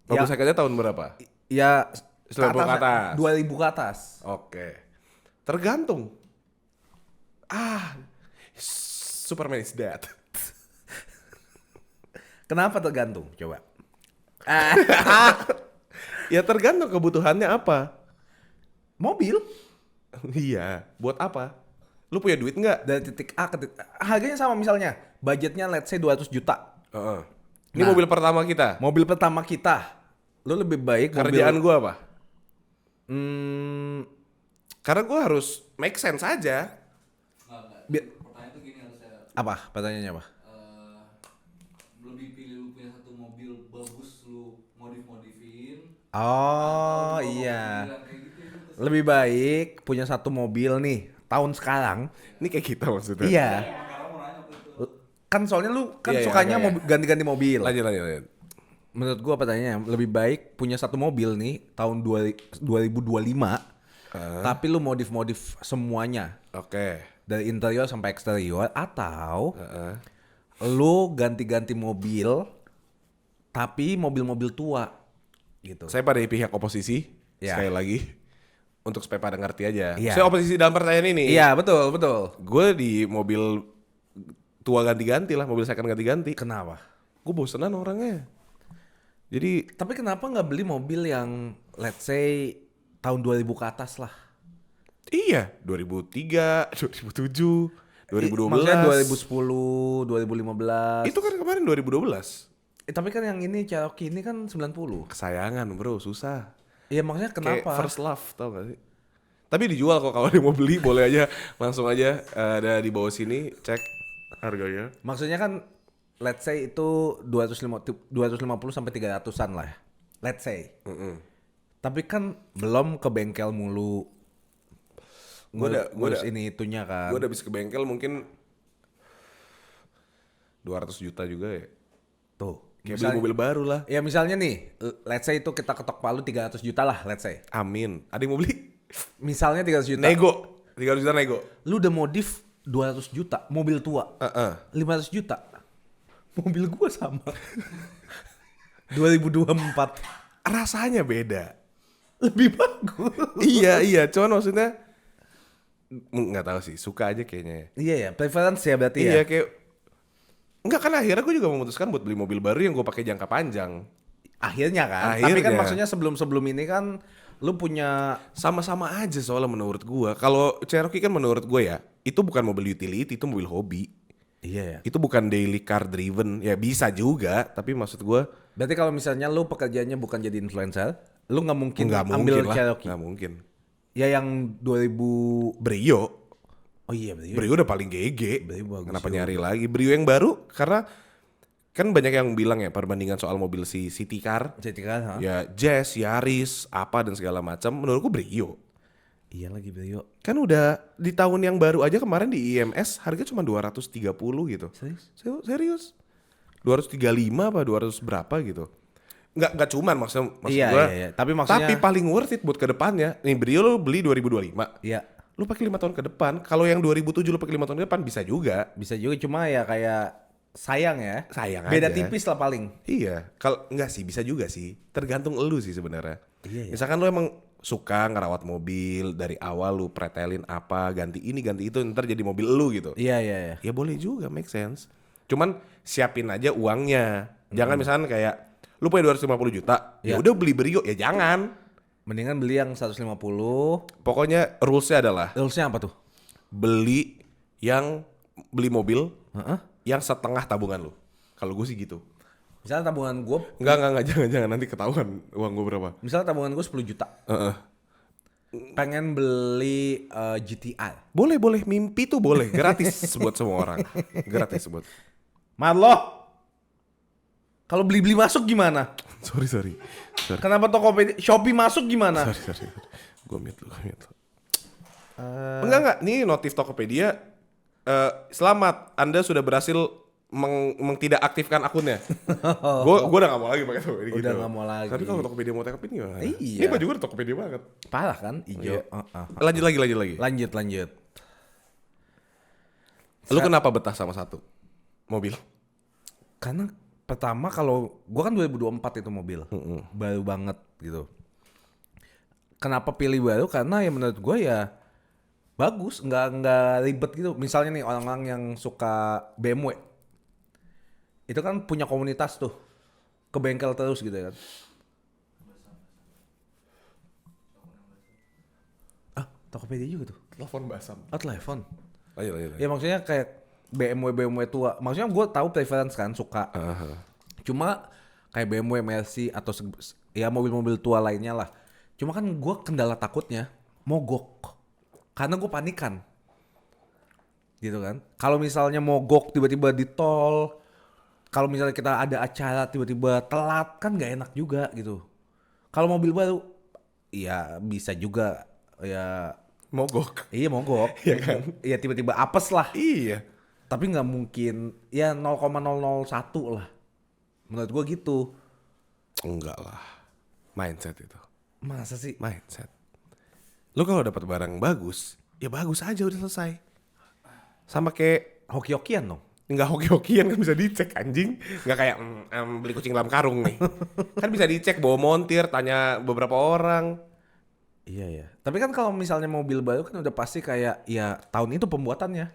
Mobil Ya. secondnya tahun berapa? Ya 90 ke atas. 2000 ke atas. Oke. Tergantung. Superman is dead. Kenapa tergantung? Coba. Ya tergantung kebutuhannya apa. Mobil Iya, buat apa? Lu punya duit nggak? dari titik A ke titik harganya sama misalnya. Budgetnya let's say 200 juta. Heeh. Ini Nah. mobil pertama kita. Mobil pertama kita. Lu lebih baik Kerjaan gua apa? Hmm, Karena gua harus make sense aja. Enggak. Bi- Pertanyaan tuh gini harusnya. apa? Pertanyaannya apa? Lebih pilih lu punya satu mobil bagus lu modifin. Oh iya. Lebih baik punya satu mobil nih tahun sekarang. Ini kayak kita maksudnya. Iya. Sekarang mau nanya apa itu? Kan soalnya lu kan Iya, iya, sukanya iya, iya. ganti-ganti mobil. Lanjut. Menurut gua pertanyaannya lebih baik punya satu mobil nih tahun 2025 tapi lu modif semuanya Oke. dari interior sampai eksterior atau lu ganti-ganti mobil tapi mobil-mobil tua gitu. Saya pada pihak oposisi. Ya. Sekali lagi. Untuk supaya pada ngerti aja. Iya. Saya oposisi dalam pertanyaan ini. Iya, betul. Gue di mobil tua ganti-ganti lah, mobil second ganti-ganti. Kenapa? Gue bosenan orangnya. Jadi Tapi kenapa nggak beli mobil yang let's say tahun 2000 ke atas lah? iya, 2003, 2007, 2012. Maksudnya 2010, 2015. Itu kan kemarin 2012. Tapi kan yang ini Cherokee ini kan 90. Kesayangan bro, susah. Iya maksudnya Kayak kenapa? first love, tau gak sih? Tapi dijual kok, kalau dia mau beli boleh aja. Langsung aja ada di bawah sini, cek harganya. Maksudnya kan let's say itu 250 sampai 300-an lah ya. Let's say. Tapi kan belum ke bengkel mulu. Gua Ngurus udah- ini itunya kan. Gue udah habis ke bengkel mungkin 200 juta juga ya. Tuh. Kayak beli mobil baru lah. Ya misalnya nih, let's say itu kita ketok palu 300 juta lah, let's say. Amin. Ada yang mau beli? Misalnya 300 juta. Nego. 300 juta nego. Lu udah modif 200 juta, mobil tua. 500 juta. Mobil gua sama. 2024. Rasanya beda. Lebih bagus. iya. Cuman maksudnya nggak tahu sih. Suka aja kayaknya ya. Iya ya, preference ya berarti Iya ya. kayak enggak kan akhirnya gue juga memutuskan buat beli mobil baru yang gue pakai jangka panjang. Akhirnya kan. Tapi kan Akhirnya. maksudnya sebelum ini kan lu punya Sama-sama aja soalnya menurut gue. Kalau Cherokee kan menurut gue ya, itu bukan mobil utility, itu mobil hobi. iya ya. Itu bukan daily car driven. Ya bisa juga, tapi maksud gue Berarti kalau misalnya lu pekerjaannya bukan jadi influencer, lu nggak mungkin nggak ambil mungkin lah. Cherokee. Nggak mungkin. Ya yang 2000. Brio. Oh iya berarti. Brio udah paling GG. Brio bagus Kenapa juga. nyari lagi? Brio yang baru karena kan banyak yang bilang ya perbandingan soal mobil si city car. Jadi kan, ha? Ya Jazz, Yaris, apa dan segala macam. Menurutku Brio. Iya lagi Brio. Kan udah di tahun yang baru aja kemarin di IMS harga cuma 230 gitu. Serius? Serius. 235 apa 200 berapa gitu. Nggak cuman maksud Iya, gua. iya. Tapi maksudnya- Tapi paling worth it buat ke depannya. Nih Brio lo beli 2025. Iya. Lu pakai 5 tahun ke depan. Kalau yang 2007 lu pakai 5 tahun ke depan bisa juga. Bisa juga cuma ya kayak sayang ya. Sayang Beda aja. tipis lah paling. Iya, kalau enggak sih bisa juga sih. Tergantung elu sih sebenarnya. Iya, iya. Misalkan lu emang suka ngerawat mobil dari awal lu pretelin apa, ganti ini ganti itu ntar jadi mobil elu gitu. Iya iya iya. Ya boleh juga, make sense. Cuman siapin aja uangnya. Jangan misalkan kayak lu punya 250 juta, ya Iya. udah beli Brio, ya jangan. Mendingan beli yang 150. Pokoknya rulesnya adalah Rulesnya apa tuh? beli mobil Heeh. yang setengah tabungan lu. Kalau gue sih gitu. Misalnya tabungan gue, Enggak, jangan nanti ketahuan uang gue berapa. misalnya tabungan gue 10 juta. Heeh. Pengen beli GTI. Boleh, mimpi tuh boleh, gratis buat semua orang. Gratis buat. Marlo. Kalau beli-beli masuk gimana? Sorry. Kenapa Tokopedia, Shopee masuk gimana? Sorry. Gue mute lu. Enggak, nih notif Tokopedia. Selamat, Anda sudah berhasil tidak aktifkan akunnya. Gue udah gak mau lagi pakai Tokopedia gitu. Udah nggak mau lagi. Tapi kalau Tokopedia mau take up ini gimana? Iya. Ini baju gue udah Tokopedia banget. Parah kan? Ijo. Iya. Lanjut lagi. Lanjut. Lu kenapa betah sama satu mobil? Karena pertama kalau gua kan 2024 itu mobil. Baru banget gitu. Kenapa pilih baru? Karena ya menurut gua ya bagus, nggak ribet gitu. Misalnya nih orang-orang yang suka BMW. Itu kan punya komunitas tuh. Ke bengkel terus gitu ya kan. Tokopedia juga tuh. Telepon basam. Telepon. Lanjut. Ya maksudnya kayak BMW tua. Maksudnya gue tahu preference kan suka. Cuma kayak BMW, Mercy atau ya mobil-mobil tua lainnya lah. Cuma kan gue kendala takutnya mogok. Karena gue panikan. Gitu kan. Kalau misalnya mogok tiba-tiba di tol. Kalau misalnya kita ada acara tiba-tiba telat kan nggak enak juga gitu. Kalau mobil baru ya bisa juga ya Mogok. iya mogok. Iya kan? Iya tiba-tiba apes lah. Iya. Tapi nggak mungkin ya 0,001 lah. Menurut gua gitu. Enggak lah. Mindset itu. Masa sih? Mindset. Lu kalau dapat barang bagus, ya bagus aja udah selesai. Sama kayak Hoki-hokian dong. nggak hoki-hokian kan bisa dicek anjing. Nggak kayak beli kucing dalam karung nih. Kan bisa dicek bawa montir, tanya beberapa orang. Iya ya. Tapi kan kalau misalnya mobil baru kan udah pasti kayak ya tahun itu pembuatannya.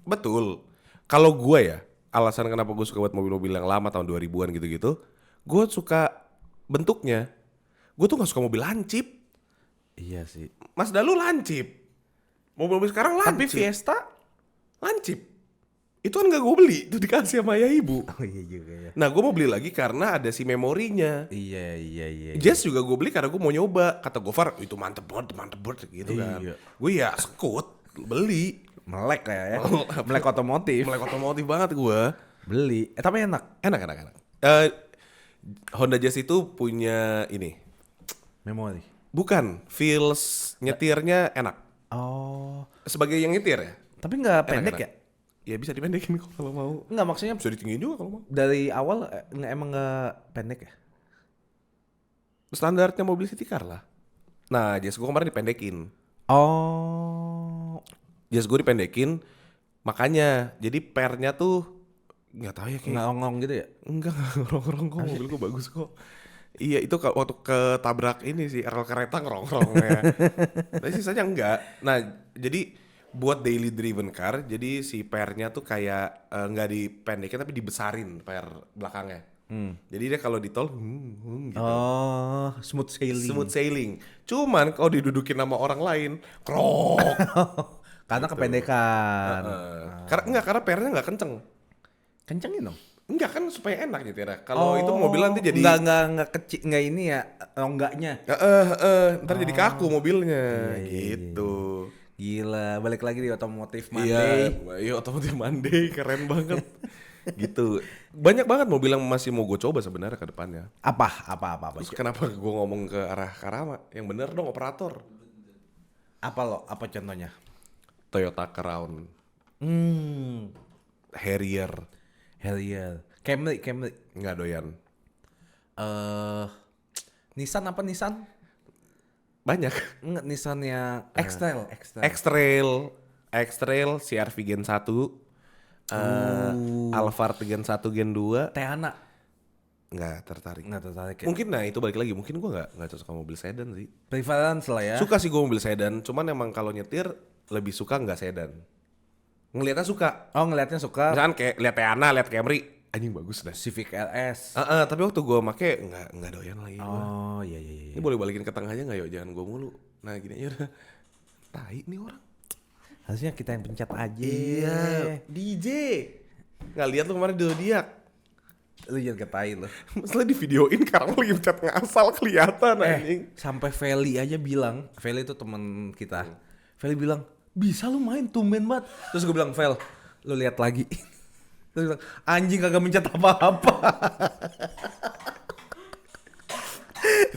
Betul. Kalau gue ya, alasan kenapa gue suka buat mobil-mobil yang lama tahun 2000-an gitu-gitu, gue suka bentuknya. Gue tuh gak suka mobil lancip. Iya sih. Mazda lu lancip. Mobil-mobil sekarang lancip. Tapi Fiesta, Lancip. Itu kan gak gue beli, itu dikasih sama ayah ibu. oh iya juga ya. Nah gue mau beli lagi karena ada si memorinya. Iya. Jazz juga gue beli karena gue mau nyoba. Kata Gofar, itu mantep banget gitu kan. Iya. Gue ya sekut, beli. Melek ya. Melek otomotif. Melek otomotif banget gue. Beli. Tapi enak. Enak. Honda Jazz itu punya ini. Memori. Bukan, feels nyetirnya enak. Oh. Sebagai yang nyetir ya. Tapi nggak pendek Enak. ya? Ya bisa dipendekin kok kalau mau. Nggak, maksudnya Bisa ditinggiin juga kalau mau. dari awal emang nggak pendek ya? Standarnya mobil city car lah. Nah, Jazz gue kemarin dipendekin. Oh. Jazz gue dipendekin, makanya jadi pernya tuh nggak tahu ya kayak Nggak gitu ya? enggak ngerong-ngerong kok, mobil gue bagus kok. Iya itu waktu ketabrak ini sih rel kereta ngerong-ngerong ya. Tapi sisanya enggak. Nah jadi buat daily driven car, jadi si pernya tuh kayak nggak dipendekin tapi dibesarin per belakangnya. Jadi dia kalau di tol gitu. Oh, smooth sailing. Smooth sailing. Cuman kalau didudukin sama orang lain, krok. Karena kependekan. Karena pernya nggak kenceng. Kencengin dong. Enggak kan supaya enak nyetirnya. Kalau itu mobil nanti jadi nggak kecil, nggak ini ya, rongganya. ntar jadi kaku mobilnya gitu. Gila, balik lagi di otomotif Monday. Iya otomotif Monday keren banget. Gitu. Banyak banget mobil yang masih mau gue coba sebenarnya ke depannya. Apa? Terus kenapa gue ngomong ke arah Karama? Yang bener dong operator. Apa contohnya? Toyota Crown, Harrier, Camry. nggak doyan. Nissan? Banyak. Enggak, Nissan yang X-Trail. X-Trail, CR-V Gen 1, Alphard Gen 1, Gen 2, Teana. nggak tertarik. Nggak tertarik ya? Mungkin nah itu balik lagi, mungkin gue nggak cocok sama mobil sedan sih. Preference lah ya. Suka sih gue mobil sedan, cuman emang kalau nyetir lebih suka nggak sedan. Ngeliatnya suka. Oh, ngelihatnya suka Misalkan kayak lihat Teana, lihat Camry, anjing bagus dah. Civic LS. Tapi waktu gue make nggak doyan lagi. Gua. Oh, iya. Ini boleh balikin ke tengah aja nggak yuk, jangan gue mulu. Nah gini aja udah. Tai nih orang. Harusnya kita yang pencet aja. Iya, DJ. Nggak lihat lu kemarin di Zodiac. Lu jangan ketain lu. Masalah di videoin karena lagi pencet ngasal kelihatan anjing. Sampai Feli aja bilang, Feli itu teman kita. Feli bilang, bisa lu main tumben banget. Terus gue bilang, Fel, lu lihat lagi. Terus bilang, anjing kagak mencet apa-apa.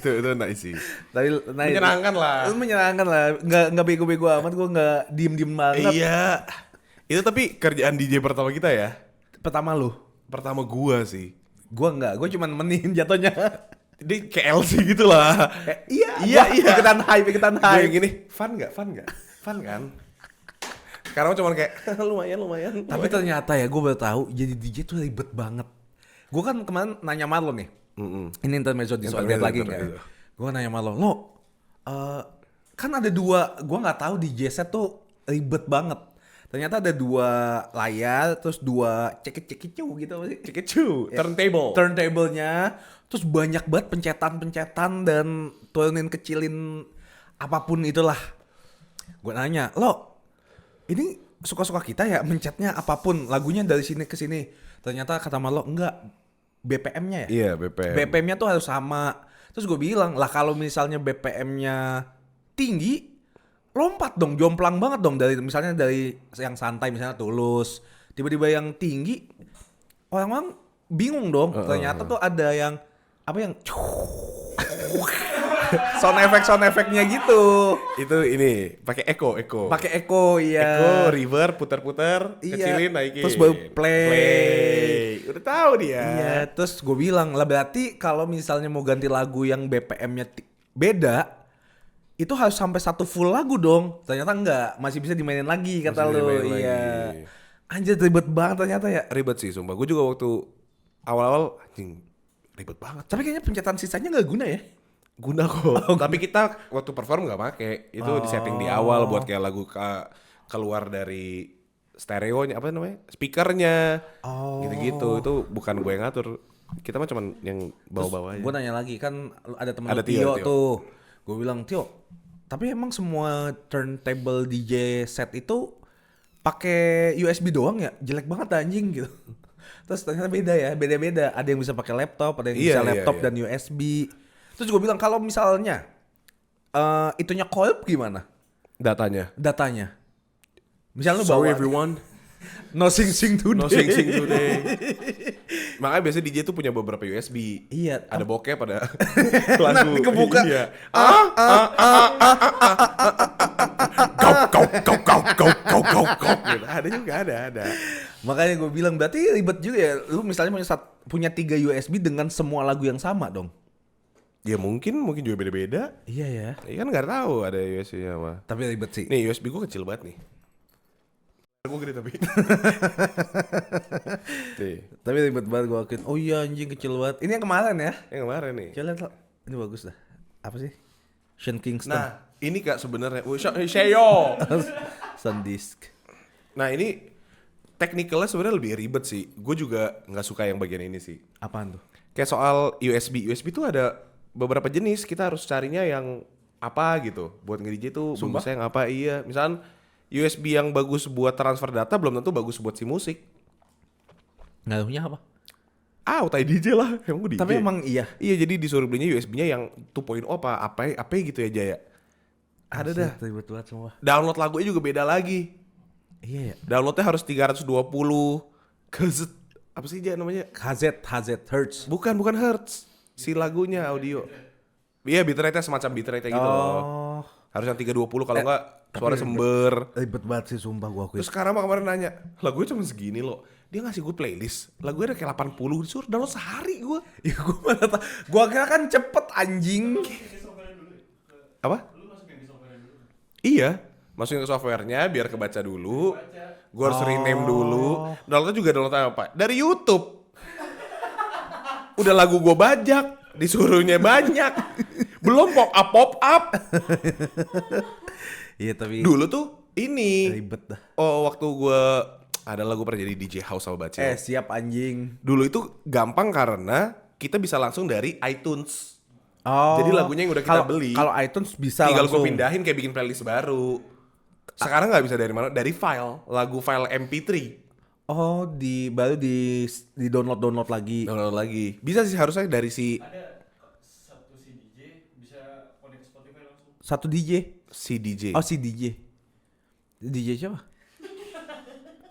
itu nice sih. Tapi Menyenangkan lah. Menyenangkan lah. Nggak bego-bego amat, gue nggak diem-diem banget. Iya. Itu tapi kerjaan DJ pertama kita ya. Pertama lu. Pertama gua sih. Gue nggak, gue cuman menin jatuhnya. Dia KLC gitu lah. Iya. Ikutan hype. Gue yang gini, fun gak? Fun kan? Sekarang cuman kayak lumayan. Tapi ternyata ya gue baru tahu jadi DJ tuh ribet banget. Gue kan kemarin nanya Marlon nih. Ini intermezzo di soal lagi nggak? Gue nanya Marlon, kan ada dua, gue nggak tahu DJ set tuh ribet banget. Ternyata ada 2 layar, terus 2 cekit-cekit gitu apa sih? Cekecu, turntable. Turntable-nya, terus banyak banget pencetan dan turunin kecilin apapun itulah. Gue nanya, lo ini suka-suka kita ya mencetnya apapun, lagunya dari sini ke sini. Ternyata kata Marlo enggak, BPM-nya ya? Iya, BPM. BPM-nya tuh harus sama. Terus gue bilang, lah kalau misalnya BPM-nya tinggi, lompat dong, jomplang banget dong dari misalnya dari yang santai misalnya Tulus, tiba-tiba yang tinggi, orang-orang bingung dong. Ternyata tuh ada yang apa yang sound effect-nya gitu. Itu ini pakai echo. Pakai echo ya. Echo, reverb, putar-putar, Iya. kecilin, naikin. Terus baru play. Udah tahu dia. Iya, terus gue bilang lah berarti kalau misalnya mau ganti lagu yang BPM-nya beda, itu harus sampai 1 full lagu dong. Ternyata enggak, masih bisa dimainin lagi kata Masih lu. dimainin Iya. lagi. Anjir ribet banget ternyata ya. Ribet sih sumpah. Gue juga waktu awal-awal anjing ribet banget. Tapi kayaknya pencetan sisanya nggak guna ya. Guna kok. Tapi kita waktu perform nggak pakai. Itu di setting di awal buat kayak lagu keluar dari stereonya apa namanya? Speakernya. Oh. Gitu-gitu. Itu bukan gue yang ngatur. Kita mah cuman yang bawa-bawa aja. Gue nanya lagi kan ada temen Ada lu, Tio Tio. tuh. Gue bilang, Tio, tapi emang semua turntable DJ set itu pakai USB doang ya? Jelek banget anjing gitu. Terus ternyata beda ya, beda-beda. Ada yang bisa pakai laptop, ada yang Iya, bisa iya, laptop iya. dan USB. Terus gue bilang kalau misalnya itunya korup gimana? Datanya. Datanya. Misalnya lu Sorry bawa everyone. no sing today. No sing today. Makanya biasanya DJ tuh punya beberapa USB. Iya. Ada bokep, ada lagu. Nanti kebuka. Iya. Kau. Gitu. Ada juga, ada. Makanya gue bilang berarti ribet juga ya. Lu misalnya punya 3 USB dengan semua lagu yang sama dong. Ya mungkin juga beda-beda. Iya ya. Ya kan nggak tahu ada USB-nya apa. Tapi ribet sih. Nih USB gue kecil banget nih. Gue gede tapi. Nih, Tapi ribet banget gue akuin. Oh iya anjing kecil banget. Ini yang kemarin ya. yang kemarin nih. Coba lihat. Ini bagus dah. Apa sih? Sean Kingston. Nah, ini Kak sebenarnya. Sheyo. Sandisk. Nah, ini technicalnya sebenarnya lebih ribet sih. Gue juga nggak suka yang bagian ini sih. Apaan tuh? Kayak soal USB. USB tuh ada beberapa jenis. Kita harus carinya yang apa gitu. Buat nge-DJ tuh Sumpah? bagusnya yang apa. Iya. Misalnya USB yang bagus buat transfer data belum tentu bagus buat si musik. Ngaruhnya apa? Tai DJ lah. Emang gue DJ. Tapi emang iya. Iya, jadi disuruh belinya USB-nya yang 2.0 apa gitu ya Jaya. Ada dah. Ribet banget semua. Download lagunya juga beda lagi. Iya ya. Downloadnya harus 320 apa sih Jaya namanya? HZ Hertz. Bukan Hertz. Si lagunya audio. Iya, bitrate-nya semacam bitrate gitu loh. Oh. Harus yang 320 kalau enggak suara sember. Ribet banget sih sumpah gue akuin. Terus sekarang mah kemarin nanya, lagunya cuma segini loh. Dia ngasih gue playlist, lagunya ada kayak 80, disuruh download sehari gue. Ya gue mana tau. Gue kira kan cepet anjing. Apa? Iya, masukin ke softwarenya biar kebaca dulu. Gue harus rename dulu. Downloadnya juga download apa? Dari YouTube. Udah lagu gue bajak, disuruhnya banyak. Belum pop up. Iya tapi Dulu tuh ini. ribet dah. Oh, waktu gue ada lagu pernah jadi DJ house sama Bacil. Siap anjing. Dulu itu gampang karena kita bisa langsung dari iTunes. Oh. Jadi lagunya yang udah kita beli, Kalau iTunes bisa tinggal langsung. gue pindahin kayak bikin playlist baru. Sekarang nggak bisa dari mana? Dari file MP3. Oh, baru di download lagi. Download lagi. Bisa sih harusnya dari si Satu si DJ bisa connect ke Spotify langsung. Satu DJ. DJ. Oh, si DJ. DJ siapa?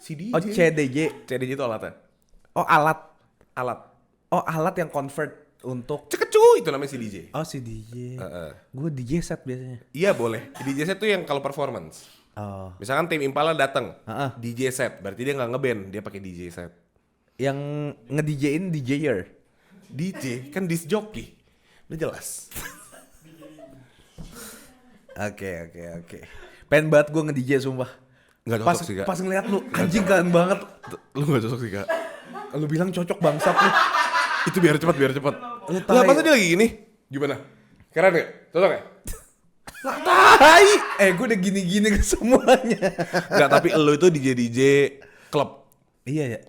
Si DJ. Oh, CDJ. CDJ itu alatnya. Oh, alat. Alat. Oh, alat yang convert untuk Cekecu itu namanya si DJ. Oh, si DJ. Heeh. Gue DJ set biasanya. Iya boleh. DJ set tuh yang kalau performance. Oh. Misalkan tim Impala datang, Heeh. DJ set, berarti dia nggak ngeband, dia pakai DJ set. Yang nge-DJ-in DJ-er. DJ kan disc jockey, udah jelas. Oke. Pengen banget gue nge-DJ sumpah. Nggak Pas, cocok sih Kak. pas ngeliat lu, anjing keren banget. Lu nggak cocok sih Kak. Lu bilang cocok bangsat lu. Itu biar cepat. Lu Lah tai. pas dia lagi gini, gimana? Keren nggak? Cocok nggak? Lah tai. Gue udah gini-gini ke semuanya. Nggak, tapi lu itu DJ klub. Iya ya.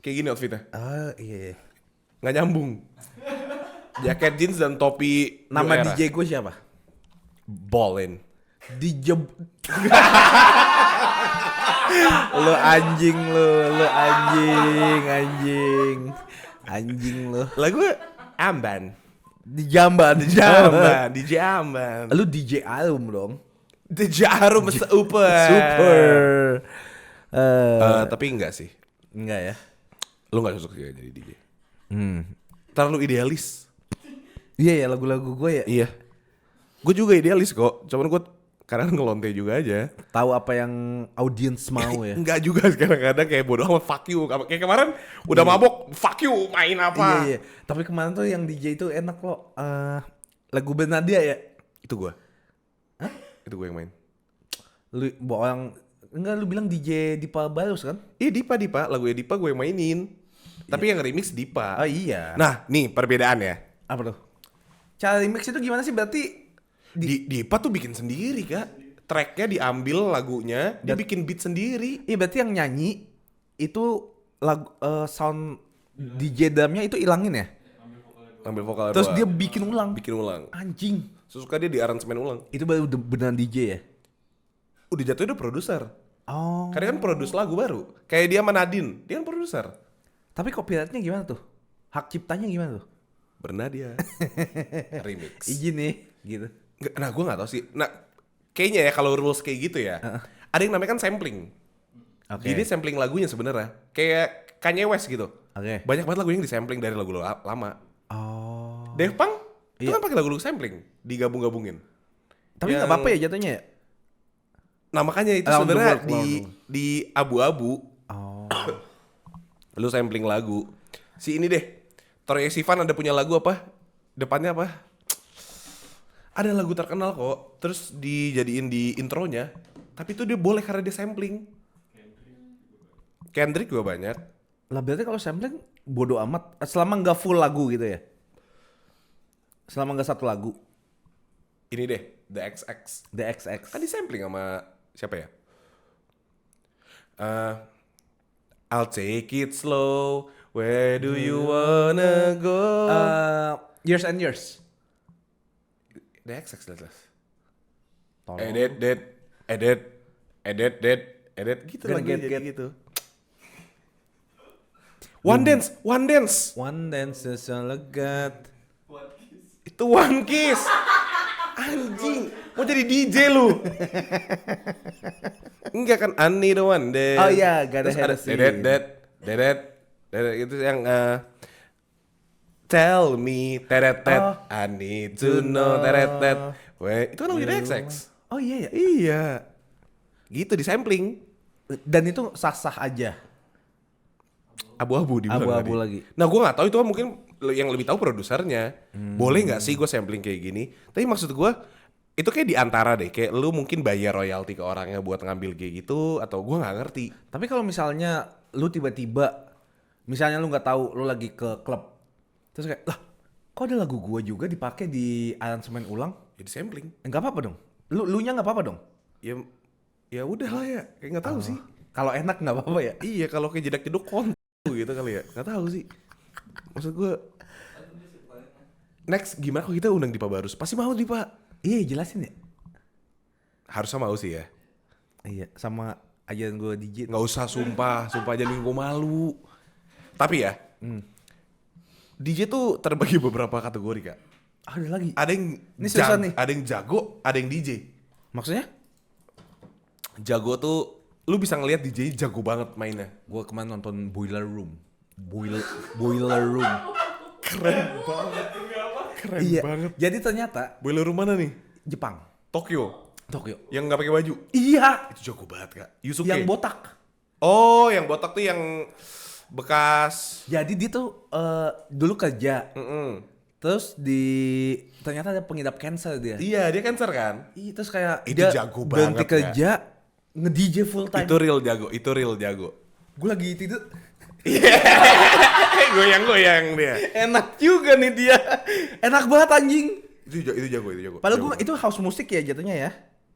Kayak gini outfitnya. Oh iya. Nggak nyambung. Jaket jeans dan topi. Nama New Era. DJ gue siapa? Ballin. DJ lu anjing lu anjing lu. Lagu Amban. Di Jamban. DJ Amban. Lu DJ Arum dong. DJ Arum super. Tapi enggak sih. Enggak ya. Lu nggak cocok sih jadi DJ. Terlalu idealis. Iya ya lagu-lagu gue ya. Iya. Gue juga idealis kok. Cuman gue kadang ngelonte juga aja. Tahu apa yang audiens mau ya. Enggak juga kadang-kadang kayak bodoh amat fuck you. Kayak kemarin udah mabok fuck you main apa. Iya. Tapi kemarin tuh yang DJ itu enak loh. Lagu Bernadia ya. Itu gue. Hah? Itu gue yang main. Lu bohong. Enggak lu bilang DJ Dipa Barus kan? Iya Dipa. Lagunya Dipa gue yang mainin. Tapi yang remix Dipa. Oh iya. Nah nih perbedaan ya. Apa tuh? Cara remix itu gimana sih berarti? Dipa tuh bikin sendiri Kak. tracknya diambil lagunya, dia bikin beat sendiri. Iya berarti yang nyanyi itu lagu sound DJ drumnya itu ilangin ya? Ambil vokal Terus doang. dia bikin ulang. bikin ulang. Anjing. Suka dia di aransemen ulang. Itu baru beneran DJ ya? Udah jatuh udah produser. Oh. Karena kan produce lagu baru. Kayak dia sama Nadine, dia kan produser. Tapi copyrightnya gimana tuh? Hak ciptanya gimana tuh? Bernadia. Remix. Izin nih, gitu. Nah gue gak tahu sih. Nah kayaknya ya kalau rules kayak gitu ya. Ada yang namanya kan sampling. Oke. Jadi sampling lagunya sebenarnya. Kayak Kanye West gitu. Oke. Banyak banget lagu yang disampling dari lagu lama. Oh. Daft Punk itu Iya. kan pakai lagu-lagu sampling, digabung-gabungin. Tapi nggak Yang- apa-apa ya jatuhnya ya? Nah makanya itu Around the sebenarnya world, di abu-abu. Oh. Lu sampling lagu. Si ini deh. Troye Sivan ada punya lagu apa? Depannya apa? Ada lagu terkenal kok. Terus dijadiin di intronya. Tapi itu dia boleh karena dia sampling. Kendrick juga banyak. Lah berarti kalau sampling bodo amat selama nggak full lagu gitu ya? Selama nggak satu lagu. Ini deh, The XX. The XX. Kan di sampling sama siapa ya? I'll take it slow. Where do you wanna go? Years and Years. The XX jelas. Tolong. Edit gitu Gonna lagi get- jadi get. gitu. One Dance. One dance is all I got. Itu One Kiss. Anjing, mau jadi DJ lu? Enggak kan, I need a one dance. Oh iya, gotta Terus have ada a scene. dedet, itu yang tell me, teret, Oh. I need to know, teret, itu kan lagu XX. Oh iya ya. Iya, gitu di sampling. Dan itu sah-sah aja. Abu-abu dibilang Abu-abu tadi. lagi. Nah gue nggak tahu itu kan mungkin yang lebih tahu produsernya. Boleh nggak sih gue sampling kayak gini? Tapi maksud gue itu kayak di antara deh, kayak lu mungkin bayar royalti ke orangnya buat ngambil kayak gitu, atau gue nggak ngerti. Tapi kalau misalnya lu tiba-tiba, misalnya lu nggak tahu lu lagi ke klub, terus kayak lah, kok ada lagu gua juga dipakai di aransemen ulang? Jadi sampling. Nggak apa-apa dong. Lu nya nggak apa-apa dong. Ya ya udah lah ya, kayak nggak tahu sih. Kalau enak nggak apa-apa ya. Iya kalau kayak jedak jeduk kontu gitu kali ya, nggak tahu sih. Maksud gue next gimana kok kita undang Dipa Barus? Pasti mau Dipa. Iya jelasin ya. Harusnya mau sih ya. Iya sama ajaran gua DJ. Nggak usah sumpah aja gue malu. Tapi ya, DJ tuh terbagi beberapa kategori kak. Ada lagi. Ada yang Ini susah nih. ada yang jago, ada yang DJ. Maksudnya? Jago tuh lu bisa ngelihat DJ jago banget mainnya. Gua kemarin nonton Boiler Room. Boiler Room. Keren Iya. banget. Jadi ternyata Boiler room mana nih? Jepang, Tokyo. Tokyo. Yang nggak pakai baju. Iya. Itu jago banget kak. Yusuke. Yang botak. Oh, yang botak tuh yang bekas. Jadi dia tuh dulu kerja. Terus ternyata ada pengidap cancer dia. Iya, dia cancer kan? Iya, terus kayak Itu dia jago berhenti banget, kerja, nge-DJ full time. Itu real jago. Gue lagi tidur, Goyang-goyang dia. enak juga nih dia. Enak banget anjing. Itu jago. Padahal Jago. gue itu house musik ya jatuhnya ya.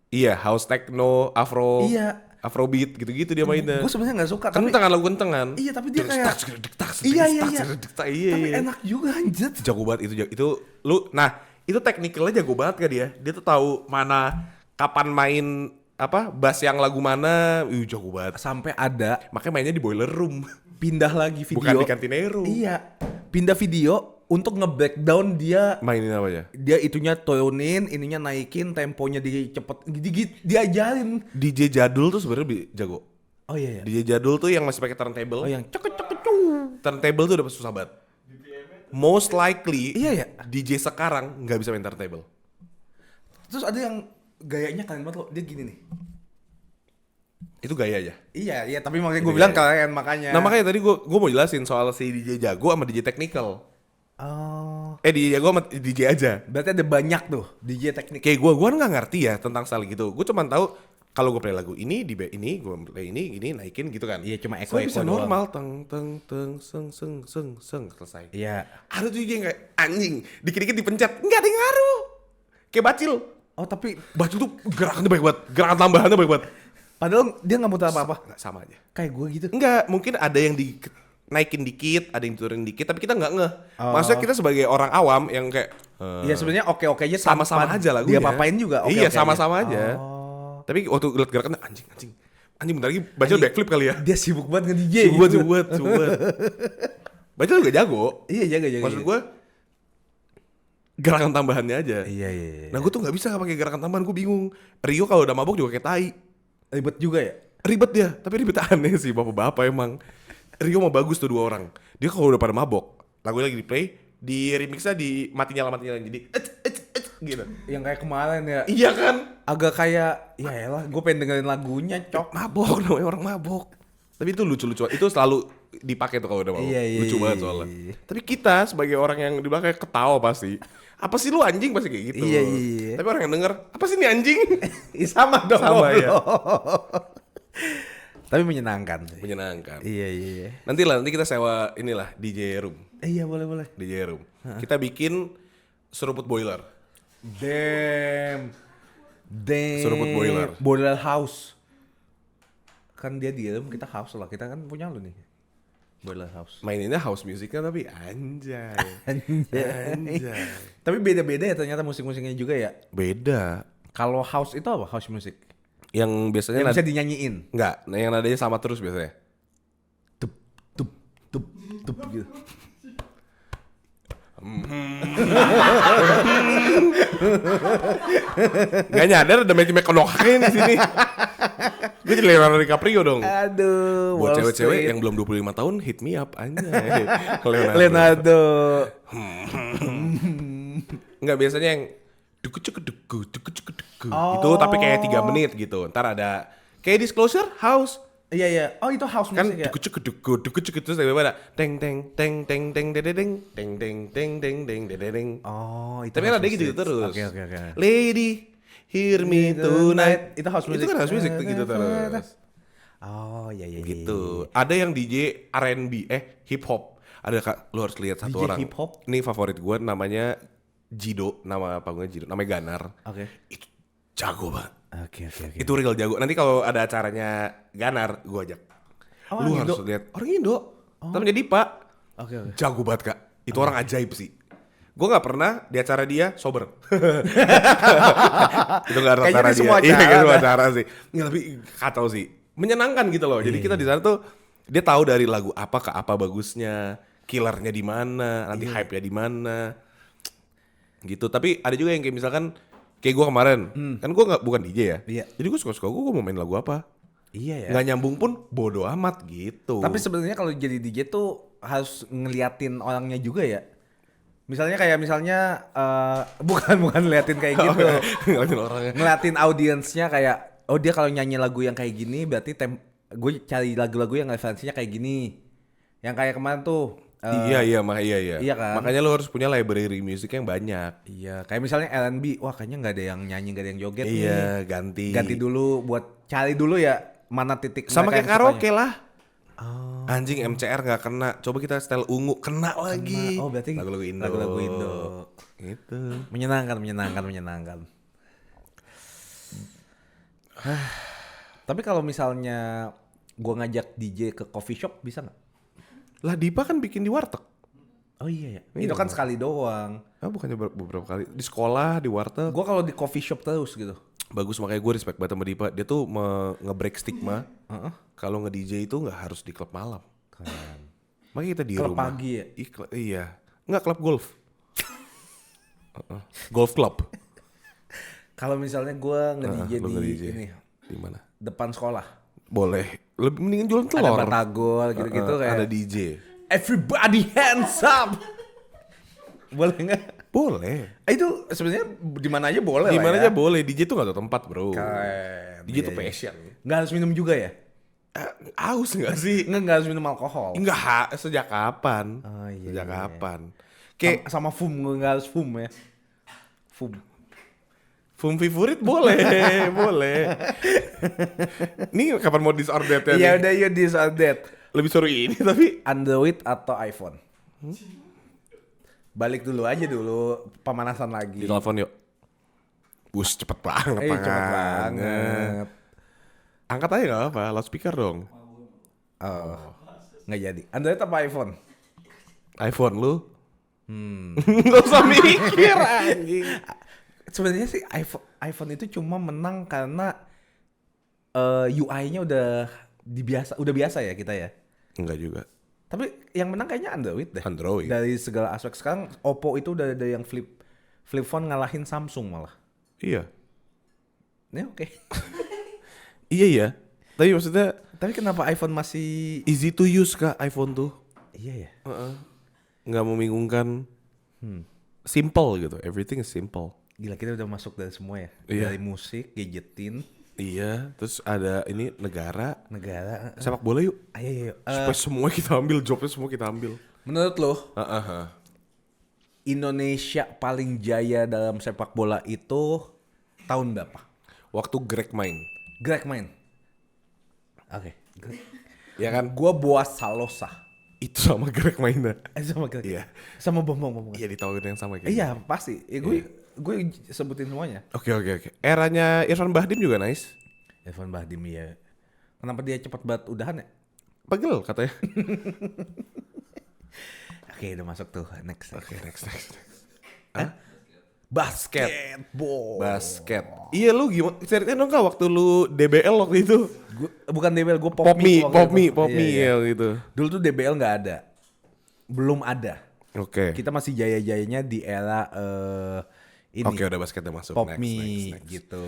Iya, house techno, afro. Iya. Afrobeat gitu-gitu dia mainnya. Gue sebenarnya nggak suka. Tapi, Kentengan lagu kentengan. iya tapi dia kayak. Iya. Iya. Tapi Iya. enak juga anjir. Itu jago banget itu lu nah itu teknikalnya jago banget kan dia tuh tahu mana kapan main apa bass yang lagu mana jago banget Sampai ada makanya mainnya di boiler room pindah lagi video. bukan di Cantinero. Iya. Pindah video untuk nge-breakdown dia. Mainin apa ya Dia itunya turunin, ininya naikin, temponya diajarin. DJ jadul tuh sebenarnya jago. Oh iya ya. DJ jadul tuh yang masih pakai turntable. Oh yang cek. Turntable tuh udah susah banget. Most likely Iya ya. DJ sekarang nggak bisa main turntable. Terus ada yang gayanya keren banget loh. Dia gini nih. Itu gaya aja. Iya, tapi makanya gue Itu bilang gaya. keren makanya. Nah makanya tadi gue mau jelasin soal si DJ jago sama DJ technical. Oh. DJ jago sama DJ aja. Berarti ada banyak tuh DJ teknik. Kayak gue nggak ngerti ya tentang style gitu. Gue cuma tahu kalau gue play lagu ini di ini, gue play ini naikin gitu kan. Iya, cuma So, echo-echo bisa doang. normal teng seng selesai. Iya. Ada tuh yang kayak anjing, dikit-dikit dipencet, nggak ada yang ngaruh. Kayak bacil. Oh tapi Bacul tuh gerakannya baik banget, gerakan tambahannya baik banget. padahal dia nggak muter apa-apa. Nggak, sama aja. Kayak gue gitu. Enggak, mungkin ada yang naikin dikit, ada yang turunin dikit, tapi kita nggak ngeh. Oh. Maksudnya kita sebagai orang awam yang kayak Iya sebenarnya oke-oke aja sama-sama tanpa aja lagunya. Dia papain juga oke-oke Iya, aja. sama-sama aja. Oh. Tapi waktu lihat gerakannya anjing bentar lagi Bacul backflip kali ya. Dia sibuk banget nge-DJ. Sibuk banget. Bacul juga jago. Iya jaga. Maksud gue gerakan tambahannya aja. Iya. Nah gue tuh nggak bisa pakai gerakan tambahan, gue bingung. Rio kalau udah mabok juga kayak tai. Ribet juga ya. Ribet dia, tapi ribet aneh sih bapak-bapak emang. Rio mah bagus tuh 2 orang. Dia kalau udah pada mabok, lagu lagi di play, di remixnya di mati nyala jadi gitu. Yang kayak kemarin ya. Iya kan? Agak kayak ya elah gue pengen dengerin lagunya cok. Mabok namanya orang mabok. Tapi itu lucu-lucu. Itu selalu dipakai tuh kalau udah mabok. Iya. Lucu banget soalnya. Tapi kita sebagai orang yang di belakang ketawa pasti. Apa sih lu anjing pasti kayak gitu. Iya. Tapi orang yang denger, apa sih ini anjing? Sama dong. Sama ya. Tapi menyenangkan. Menyenangkan. Iya. Nanti kita sewa inilah DJ room. Iya boleh. DJ room. Kita bikin seruput boiler. Damn. Seruput boiler. Boiler house. Kan dia di dalam kita house lah. Kita kan punya lu nih. Boiler house. Maininnya house musicnya tapi anjay. Anjay. Tapi beda-beda ya ternyata musik-musiknya juga ya. Beda. Kalau house itu apa? House music. Yang biasanya Yang bisa dinyanyiin. enggak, yang nadanya sama terus biasanya. Tup gitu. Gak nyadar ada Matthew McConaughey di sini. Gue jadi Leonardo DiCaprio dong. Aduh. Buat Wall cewek-cewek Street. yang belum 25 tahun, hit me up anjay. Leonardo. Enggak, biasanya yang duku. Itu tapi kayak 3 menit gitu. Ntar ada kayak Disclosure House. Iya. Oh itu house Kan music ya. duku terus tiba-tiba ada teng dedeng. Oh itu. Tapi kan house ada gitu music. terus. Oke. Lady, hear me tonight. Itu house music. Itu kan house music tuh gitu terus. Oh iya. Gitu. Ada yang DJ R&B, hip hop. Ada Kak, lu harus lihat satu DJ orang. hip hop? Ini favorit gue, namanya Jido, nama panggungnya Jido, namanya Ganar. Oke. Itu jago banget. Oke. Itu real jago. Nanti kalau ada acaranya Ganar, gue ajak. Oh, Lu orang harus Indo? lihat. Orang Indo. Namanya Dipa. Oke. Jago banget Kak. Itu orang ajaib sih. Gue gak pernah di acara dia sober. Itu gak ada Kayaknya acara di dia. semua Iya, acara kayak semua ada. acara sih. Nggak, tapi kacau sih. Menyenangkan gitu loh. Jadi kita di sana tuh dia tahu dari lagu apa ke apa bagusnya, killernya di mana, nanti hype-nya di mana. Gitu. Tapi ada juga yang kayak misalkan kayak gue kemarin, kan gue bukan DJ ya. Iya. Jadi gue suka-suka gue mau main lagu apa. Iya ya. Nggak nyambung pun bodo amat gitu. Tapi sebenarnya kalau jadi DJ tuh harus ngeliatin orangnya juga ya. Misalnya bukan ngeliatin kayak gitu. ngeliatin orangnya. Ngeliatin audiensnya kayak oh dia kalau nyanyi lagu yang kayak gini berarti gue cari lagu-lagu yang referensinya kayak gini. Yang kayak kemarin tuh Iya. Iya kan? Makanya lo harus punya library music yang banyak. iya, kayak misalnya R&B, wah kayaknya nggak ada yang nyanyi, nggak ada yang joget Iya, nih. ganti. Ganti dulu buat cari dulu ya mana titik Sama mereka kayak yang karaoke sukanya. lah. Anjing MCR nggak kena. Coba kita style ungu kena lagi. Oh, berarti lagu-lagu Indo. lagu-lagu Indo. Gitu. Menyenangkan. Tapi kalau misalnya gua ngajak DJ ke coffee shop bisa nggak? Lah Dipa kan bikin di warteg. Oh iya ya. Iya. Itu kan sekali doang. Ah bukannya beberapa kali di sekolah, di warteg. Gua kalau di coffee shop terus gitu. Bagus, makanya gue respect banget sama Dipa. Dia tuh nge-break stigma. Kalau nge-DJ itu nggak harus di klub malam. Keren. Makanya kita di Klub rumah. pagi ya? Iya. Nggak, klub golf. Golf club. Kalau misalnya gua nge-DJ Lu di nge-DJ. ini Di mana? depan sekolah. Boleh. Lebih mendingan jualan Ada telur. batagol gitu-gitu kayak Ada DJ. everybody hands up. Boleh nggak? Boleh. Itu sebenarnya di mana aja boleh Di lah mana ya. aja boleh. DJ tuh gak ada tempat, bro. Keren. DJ tuh Iya, iya. passion. Nggak harus minum juga ya? Aus gak sih? Nggak harus minum alkohol. Enggak, sejak kapan? Oh, iya, Sejak iya. kapan? Kayak Sama fum, nggak harus fum ya. Fum. Fum favorit boleh, boleh. Ini kapan mau disordered ya? Iya nih? udah yuk disordered. Lebih seru ini tapi. Android atau iPhone? Balik dulu aja dulu pemanasan lagi. Di telepon yuk. Bus cepet banget. Cepet tangannya. banget. Angkat aja nggak apa, loudspeaker dong. Oh, nggak jadi. Android apa iPhone? iPhone lu? Nggak usah mikir anjing. Sebenarnya sih iPhone itu cuma menang karena UI-nya udah biasa ya kita ya. Enggak juga. Tapi yang menang kayaknya Android deh. Android. Dari segala aspek sekarang Oppo itu udah ada yang flip phone ngalahin Samsung malah. Iya. Ya oke. Iya ya. Tapi maksudnya Tapi kenapa iPhone masih easy to use kak iPhone tuh. iya ya? Nggak membingungkan. Simple gitu. Everything is simple. Gila kita udah masuk dari semua ya. Iya. Dari musik, gadgetin, Iya. Terus ada ini negara. negara. Sepak bola yuk. Ayo. Supaya semua kita ambil. Jobnya semua kita ambil. Menurut lo Heeh. Indonesia paling jaya dalam sepak bola itu tahun berapa? Waktu Greg main. Greg main. Oke. Ya kan? Gua Boas Salosa. Itu sama Greg mainnya. Sama Greg. Iya. Sama Bambang. Iya di tahun yang sama kayak Iya pasti. Gue sebutin semuanya. Oke. Eranya Irfan Bahdim juga nice. Irfan Bahdim ya. Kenapa dia cepat banget udahan ya? Pegel katanya. Oke udah masuk tuh. Next. Oke, next. Basketball. Basket. Iya lu gimana? Ceritain dong kak waktu lu DBL waktu itu. Bukan DBL, gue Popmi waktu itu. ya Iya. gitu. Dulu tuh DBL nggak ada. Belum ada. Oke. Kita masih jaya-jayanya di era ini. Oke udah basketnya masuk. Popmi Next. gitu.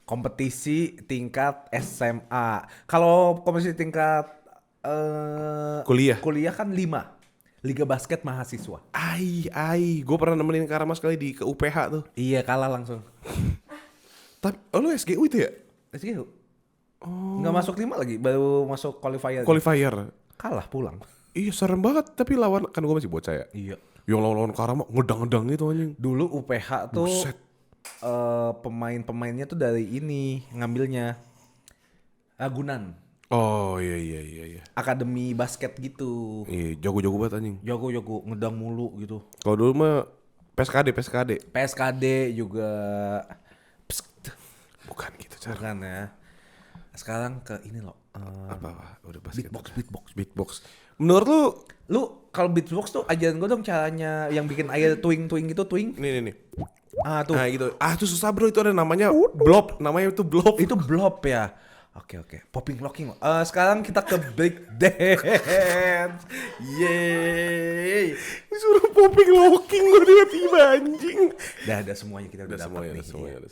Kompetisi tingkat SMA. Kalau kompetisi tingkat Kuliah kan 5. Liga basket mahasiswa. Gue pernah nemenin Karama sekali ke UPH tuh. Iya kalah langsung. Tapi lu SGU itu ya? SGU. Nggak masuk 5 lagi, baru masuk qualifier. Qualifier. Kalah pulang. Iya serem banget. Tapi lawan kan gue masih bocah ya. Iya. Yang lawan Karama ngedang-ngedang gitu anjing. Dulu UPH tuh Buset. pemain-pemainnya tuh dari ini ngambilnya Ragunan. Oh iya. Akademi basket gitu. Iya jago-jago banget anjing. Jago ngedang mulu gitu. Kalau dulu mah PSKD. PSKD juga Bukan gitu cara. bukan ya. Sekarang ke ini loh. Apa? Udah basket. Beatbox. Menurut Lu kalau beatbox tuh ajarin gue dong caranya yang bikin air twing gitu twing. nih. Ah tuh. Nah gitu. Itu susah bro, itu ada namanya blob. Namanya itu blob. Itu blob ya. Oke. Popping locking. Sekarang kita ke break dance. Yeay. Disuruh popping locking gue tiba-tiba anjing. Udah ada semuanya kita udah dapat nih. semuanya.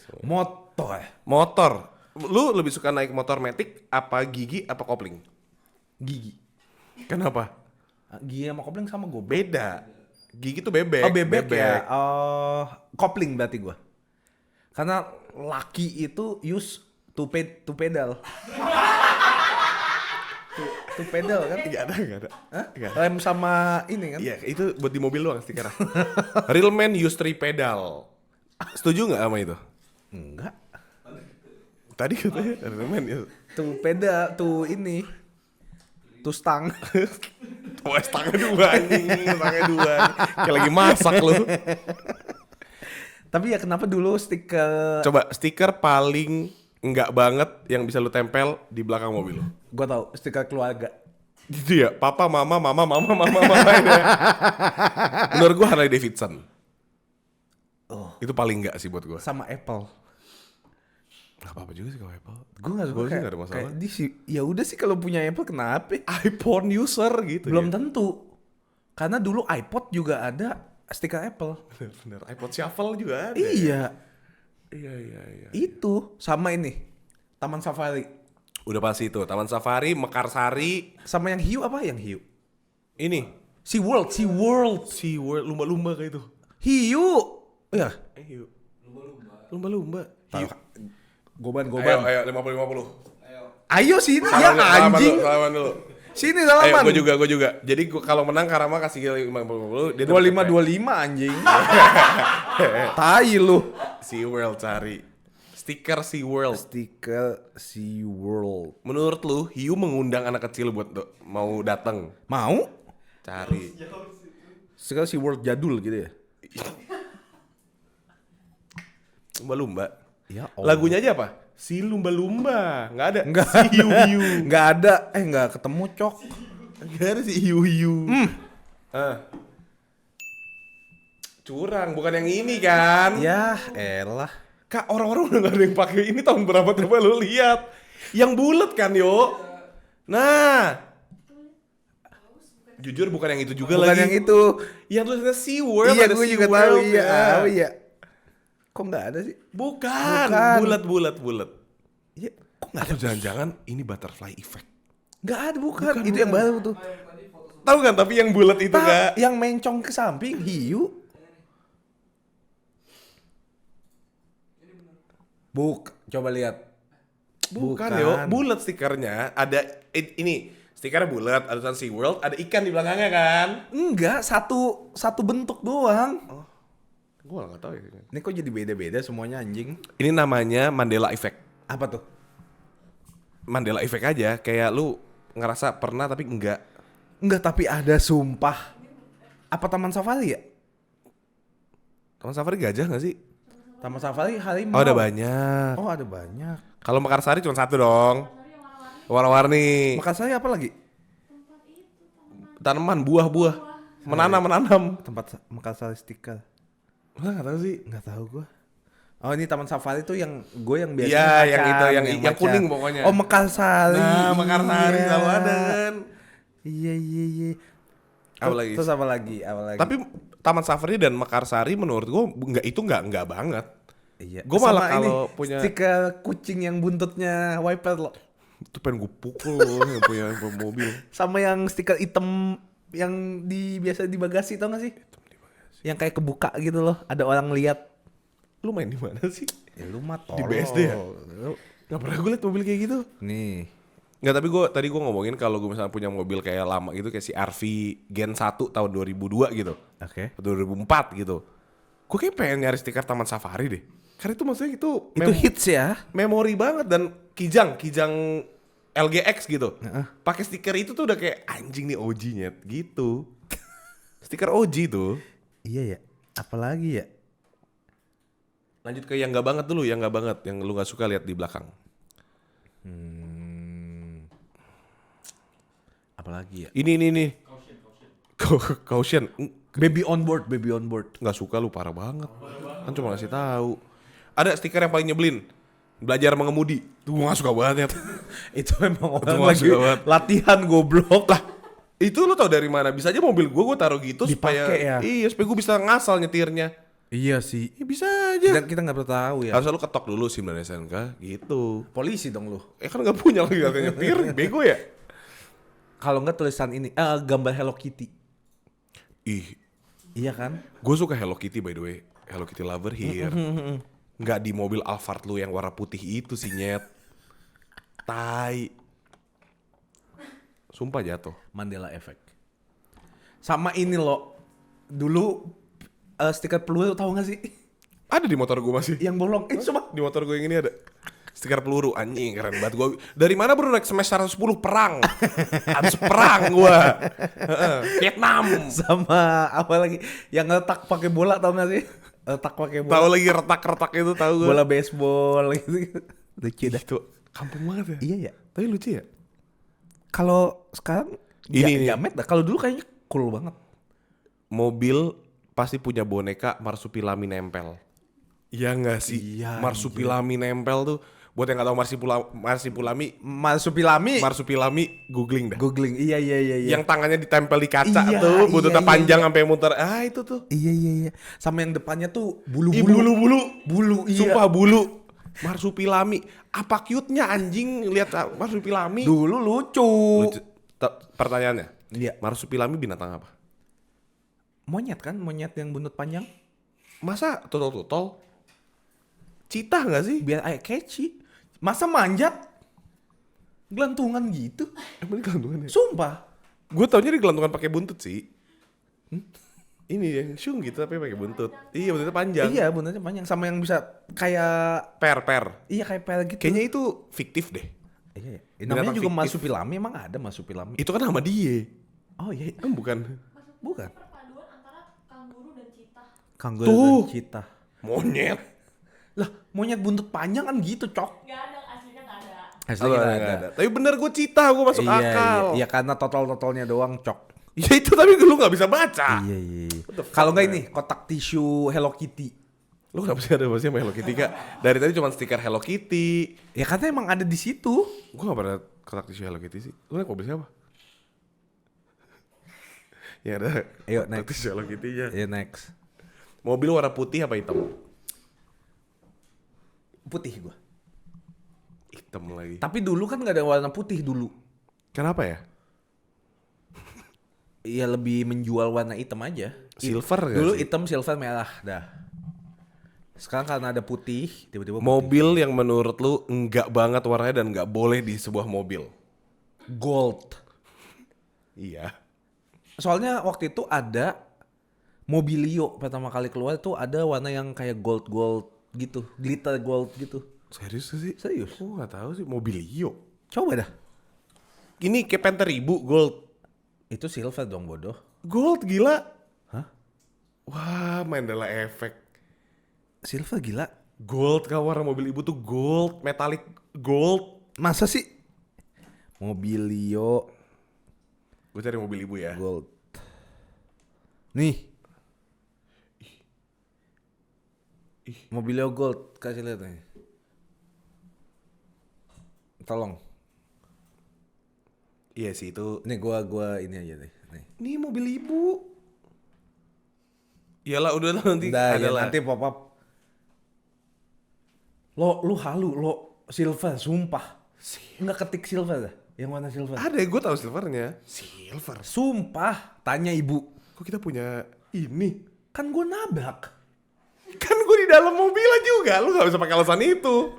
Motor. Lu lebih suka naik motor matic apa gigi apa kopling? Gigi. Kenapa? Gigi sama kopling sama gue. Beda. Gigi tuh bebek. Oh bebek ya. Kopling berarti gue. Karena laki itu use to pedal. to pedal kan? Gak ada. Hah? Nggak ada. Rem sama ini kan? Iya, itu buat di mobil doang stiker. Real man use 3 pedal. Setuju nggak sama itu? Enggak. Tadi katanya real man use. To pedal, to ini. To stang. Oh, stangnya 2 anjing, stangnya 2. Kayak lagi masak lu. Tapi ya kenapa dulu stiker? Coba stiker paling enggak banget yang bisa lu tempel di belakang mobil lu. Gue tau stiker keluarga. Gitu ya, papa, mama ini ya. Menurut gua Harley Davidson. Oh. Itu paling enggak sih buat gua. Sama Apple. Gak apa-apa juga sih kalau Apple. Gue gak suka Gua sih kayak, nggak ada masalah. kayak di ya udah sih kalau punya Apple kenapa? iPhone user gitu. Belum ya. tentu. Karena dulu iPod juga ada stiker Apple. Bener, iPod Shuffle juga ada. Iya. Iya. Itu sama ini. Taman Safari. Udah pasti itu. Taman Safari, Mekarsari. Sama yang hiu apa yang hiu? Ini. SeaWorld. SeaWorld, lumba-lumba kayak itu. Hiu. Iya. Hiu. Lumba-lumba. Hiu. Goban. Ayo, 50. Ayo sini Salaman ya anjing. Salaman dulu. Sini Ayo, salaman. gue juga. Jadi kalau menang Karama kasih 50. Dia 25 anjing. Tai lu. SeaWorld cari. Stiker SeaWorld. Stiker SeaWorld. Menurut lu, hiu mengundang anak kecil buat mau datang? Mau? Cari. Stiker SeaWorld jadul gitu ya. Lumba-lumba. Ya Lagunya aja apa? Si lumba-lumba. Nggak ada. Nggak Si ada. hiu-hiu. Nggak ada. Nggak ketemu cok. Nggak ada si hiu-hiu. Curang, bukan yang ini kan? Ya elah. Kak, orang-orang udah gak ada yang pakai ini tahun berapa coba lu lihat. Yang bulat kan, yo. Nah. Jujur bukan yang itu juga Bukan lagi. yang itu. Yang tulisannya Sea World. Iya ada gue Sea juga World, tahu iya. ya. Oh iya. Kok nggak ada sih? Bukan. Bukan. Bulat. Iya. Kok nggak ada? Atau jangan-jangan ini butterfly effect. Nggak ada bukan. Itu yang baru tuh. Tahu kan tapi yang bulat itu Kak. Yang mencong ke samping hiu. Coba lihat. Bukan, yo. Bulat stikernya. Ada ini. Stikernya bulat, ada tulisan Sea World, ada ikan di belakangnya kan? Enggak, satu bentuk doang. Gua nggak tahu ya. Ini kok jadi beda-beda semuanya anjing. Ini namanya Mandela Effect. Apa tuh? Mandela Effect aja, kayak lu ngerasa pernah tapi enggak. Enggak, tapi ada sumpah. Apa Taman Safari ya? Taman Safari gajah nggak sih? Taman Safari harimau. Oh, ada banyak. Oh, ada banyak. Kalau Mekarsari cuma satu dong. Warna-warni. Makassar apa lagi? Tanaman, buah-buah. Menanam. Tempat Makassar stiker. Gua nggak tahu sih. Nggak tahu gua. Oh, ini Taman Safari tuh yang gue yang biasa. Iya, yang itu, yang macan. kuning pokoknya. Oh, Mekarsari. Nah, Mekarsari Iya. selalu ada kan. Iya. Apa lagi? Terus apa lagi? Tapi Taman Safari dan Mekarsari menurut gua nggak banget. iya. Gua malah Sama kalau ini, punya stiker kucing yang buntutnya wiper lo. itu pengen gue pukul loh yang punya mobil. Sama yang stiker hitam yang biasa di bagasi, tau gak sih? Yang kayak kebuka gitu loh, ada orang lihat. Lu main di mana sih? Ya lu mah Di BSD ya? Gak pernah gue liat mobil kayak gitu. Nih. Nggak, tapi tadi gue ngomongin kalau gue misalnya punya mobil kayak lama gitu, kayak si RV Gen 1 tahun 2002 gitu. Oke. 2004 gitu. Gue kayak pengen nyari stiker Taman Safari deh. Karena itu maksudnya itu hits ya. memori banget, dan Kijang LGX gitu. Pakai stiker itu tuh udah kayak anjing nih OG-nya gitu. Stiker OG tuh. Iya ya. Apalagi ya? Lanjut ke yang nggak banget dulu, yang nggak banget, yang lu nggak suka lihat di belakang. Apalagi ya? Ini. Caution. Baby on board. Nggak suka lu, parah banget. Kan cuma ngasih tahu. Ada stiker yang paling nyebelin. Belajar mengemudi. Tuh gue gak suka banget. Itu memang orang gua lagi suka banget. latihan goblok. Lah, itu lu tau dari mana? Bisa aja mobil gue taruh gitu Dipakai supaya ya? Iya, supaya gue bisa ngasal nyetirnya. Iya sih. Ya bisa aja. Kita nggak pernah tahu ya. Harusnya lu ketok dulu SIM dan SNK gitu. Polisi dong lu. Kan gak punya lagi katanya nyetir. Bego ya? Kalau nggak tulisan ini, gambar Hello Kitty. Ih, Iya kan? gue suka Hello Kitty by the way. Hello Kitty lover here. Nggak di mobil Alphard lu yang warna putih itu sih, nyet. Tai. Sumpah jatuh. Mandela Effect. Sama ini loh. Dulu stiker peluru tahu nggak sih? Ada di motor gue masih. Yang bolong. Coba. Di motor gue yang ini ada. Stiker peluru, anjing keren banget gue. Dari mana bro naik Smash 110 perang? Habis perang gue. Vietnam. Sama apa lagi? Yang letak pakai bola tahu nggak sih? Letak pakai bola. Tahu lagi retak-retak itu tahu gue. Bola baseball gitu. Lucu dah. Itu kampung banget ya. Iya ya. Tapi lucu ya. Kalau sekarang Ini nih. jamet dah. Kalau dulu kayaknya cool banget. Mobil pasti punya boneka marsupilami nempel. Iya nggak sih? Iya, Marsupilami nempel tuh. Buat yang nggak tahu marsupilami, googling dah. Googling. Iya. Yang tangannya ditempel di kaca Iya, tuh, buntutnya iya, panjang sampai muter. Ah itu tuh. Iya. Sama yang depannya tuh Ih, bulu-bulu. bulu-bulu. Bulu, iya. Sumpah bulu. Marsupilami. Apa cute-nya anjing lihat marsupilami? Dulu lucu. Lucu. Pertanyaannya. Iya. Marsupilami binatang apa? Monyet kan? Monyet yang buntut panjang. Masa totol-totol? Citah nggak sih? Biar eye catchy. Masa manjat? Gelantungan gitu. Emang gelantungan ya? Sumpah. Gue taunya di gelantungan pakai buntut sih. Ini yang syung gitu tapi pakai buntut. Iya, buntutnya panjang. Iya, buntutnya panjang. Sama yang bisa kayak... Per. Iya, kayak pel gitu. Kayaknya itu fiktif deh. Iya. Binatang Namanya juga fiktif. marsupilami. Emang ada marsupilami? Itu kan nama dia. Oh iya. Kan bukan. Bukan. Perpaduan antara kanguru dan citah. Kangguru Tuh. dan citah. Monyet. Lah, monyet buntut panjang kan gitu, Cok. Nggak ada, aslinya nggak ada. Aslinya Oh, nggak nggak ada. Tapi bener gue cita, gue masuk Iya, akal. iya, karena total-totalnya doang, Cok. Ya itu tapi lu nggak bisa baca. Iya, iya. What the fuck, Kalau nggak man? ini kotak tisu Hello Kitty. Lu kenapa sih ada bahasnya sama Hello Kitty kak? Dari tadi cuma stiker Hello Kitty. Ya karena emang ada di situ. Gue gak pernah kotak tisu Hello Kitty sih. Lu naik mobil siapa? Ya ada Ayo, kotak next. tisu Hello Kitty-nya. Ya next. Mobil warna putih apa hitam? Putih gua. Hitam lagi. Tapi dulu kan nggak ada warna putih dulu. Kenapa ya? Iya lebih menjual warna hitam aja. Silver gak Dulu sih? hitam, silver, merah, dah. Sekarang karena ada putih, tiba-tiba putih. Mobil yang menurut lu enggak banget warnanya dan enggak boleh di sebuah mobil. Gold. Iya. Soalnya waktu itu ada Mobilio pertama kali keluar tuh ada warna yang kayak gold gitu, glitter gold gitu. Serius gak sih? Serius? Gue gak tahu sih. Mobilio. Coba dah. Ini kayak Panther Ibu gold. Itu silver dong bodoh. Gold gila. Hah? Wah, Mandela efek. Silver gila? Gold kah warna mobil ibu tuh gold, metallic gold. Masa sih? Mobilio Gue cari mobil ibu ya. gold. Nih. Mobilio gold, kasih lihat nih. Tolong. Iya sih itu. Nih gua ini aja deh. Nih. Ini mobil ibu. Iyalah udah lah nanti Udah, ada ya, lah. nanti pop up. Lu halu, lo silver, sumpah. Enggak ketik silver dah, yang warna silver. Ada, gue tahu silvernya. Silver. Sumpah, tanya ibu. Kok kita punya ini? Kan gua nabrak. Kan gue di dalam mobilnya juga. Lu gak bisa pakai alasan itu.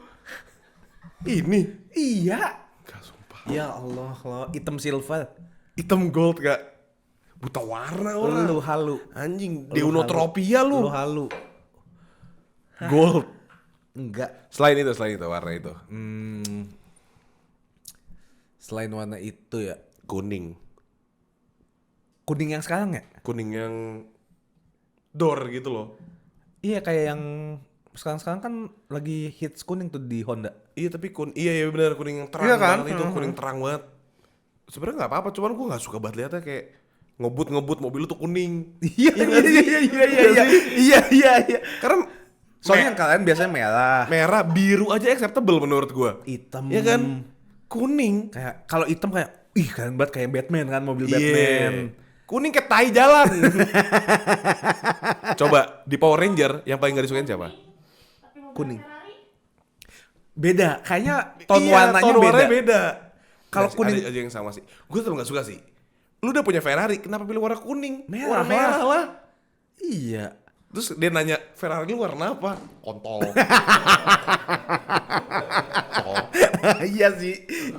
Ini. Iya. Gak sumpah. Ya Allah, lo hitam silver. Hitam gold gak? Buta warna orang. Lu halu. Anjing. Lu Deunotropia Lu lu. halu. Gold. Enggak. Selain itu warna itu. Selain warna itu ya. Kuning. Kuning yang sekarang ya? Kuning yang door gitu loh. Iya kayak yang sekarang kan lagi hits kuning tuh di Honda. Iya tapi iya benar kuning yang terang Iya kan? banget itu kuning terang banget. Sebenarnya nggak apa-apa, cuman gue nggak suka banget liatnya kayak ngebut mobil lu tuh kuning. Iya nggak sih? iya. Karena Soalnya yang kalian biasanya merah, merah, biru aja acceptable menurut gue. hitam. Iya kan? Kuning. Kayak kalau hitam kayak keren banget kayak Batman kan, mobil Iya. Batman. Kuning kayak tai jalan. Coba di Power Ranger yang paling gak disukain siapa? Tapi mobil Kuning. Ferrari, Beda, kayaknya tone Iya, warnanya tone beda. warnanya beda. Kalau Nggak sih, kuning- ada aja yang sama sih. Gue tetap gak suka sih. Lu udah punya Ferrari, kenapa pilih warna kuning? Merah Warna merah lah. Iya. Terus dia nanya, Ferrari lu warna apa? Kontol.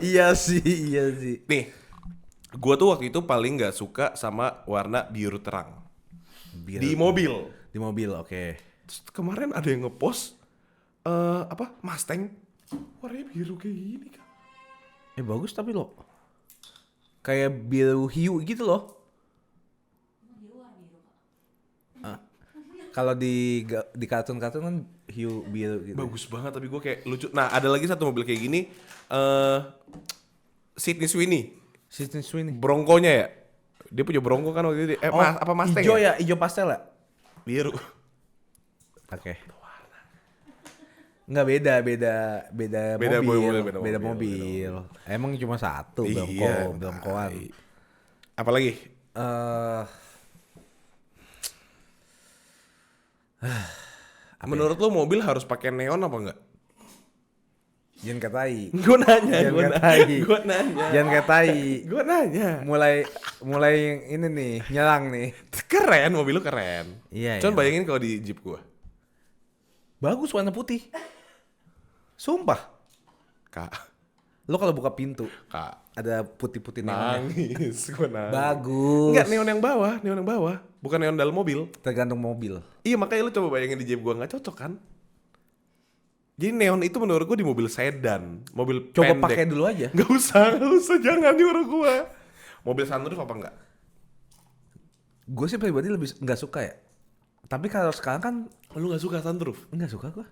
Iya sih. Nih, gue tuh waktu itu paling gak suka sama warna biru terang. Di mobil. Di mobil, oke. Terus kemarin ada yang ngepost, Mustang. Warnanya biru kayak gini kan. Bagus tapi lo. Kayak biru hiu gitu loh. Kalau di kartun-kartun kan hiu biru gitu. Bagus banget tapi gue kayak lucu. Nah ada lagi satu mobil kayak gini, Sydney Sweeney. Sydney Sweeney. Bronconya ya? Dia punya Bronco kan waktu itu. Apa Mustang Hijau ya? ya, hijau pastel ya? Biru. Oke. Enggak beda Beda mobil. beda Beda mobil, mobil. Emang cuma satu Iya, Broncoan. Apalagi? Menurut lo mobil harus pakai neon apa enggak? Jangan katai. Gue nanya, Jangan gue katai. nanya. Jangan katai. Gue nanya. Mulai ini nih, nyerang nih. Keren, mobil lu keren. Iya, Cuman iya. bayangin kalau di Jeep gue. Bagus warna putih. Sumpah. Kak, Lo kalau buka pintu Kak. ada putih-putih neonnya. Nangis, gue nangis. Bagus. Enggak, neon yang bawah. Bukan neon dalam mobil. Tergantung mobil. Iya, makanya lu coba bayangin di Jeep gue nggak cocok kan? Jadi neon itu menurut gue di mobil sedan, mobil Coba pendek. pakai dulu aja. Gak usah, jangan nyuruh gue. Mobil sunroof apa enggak? Gue sih pribadi lebih nggak suka ya. Tapi kalau sekarang kan Lu gak suka sunroof? nggak suka gue.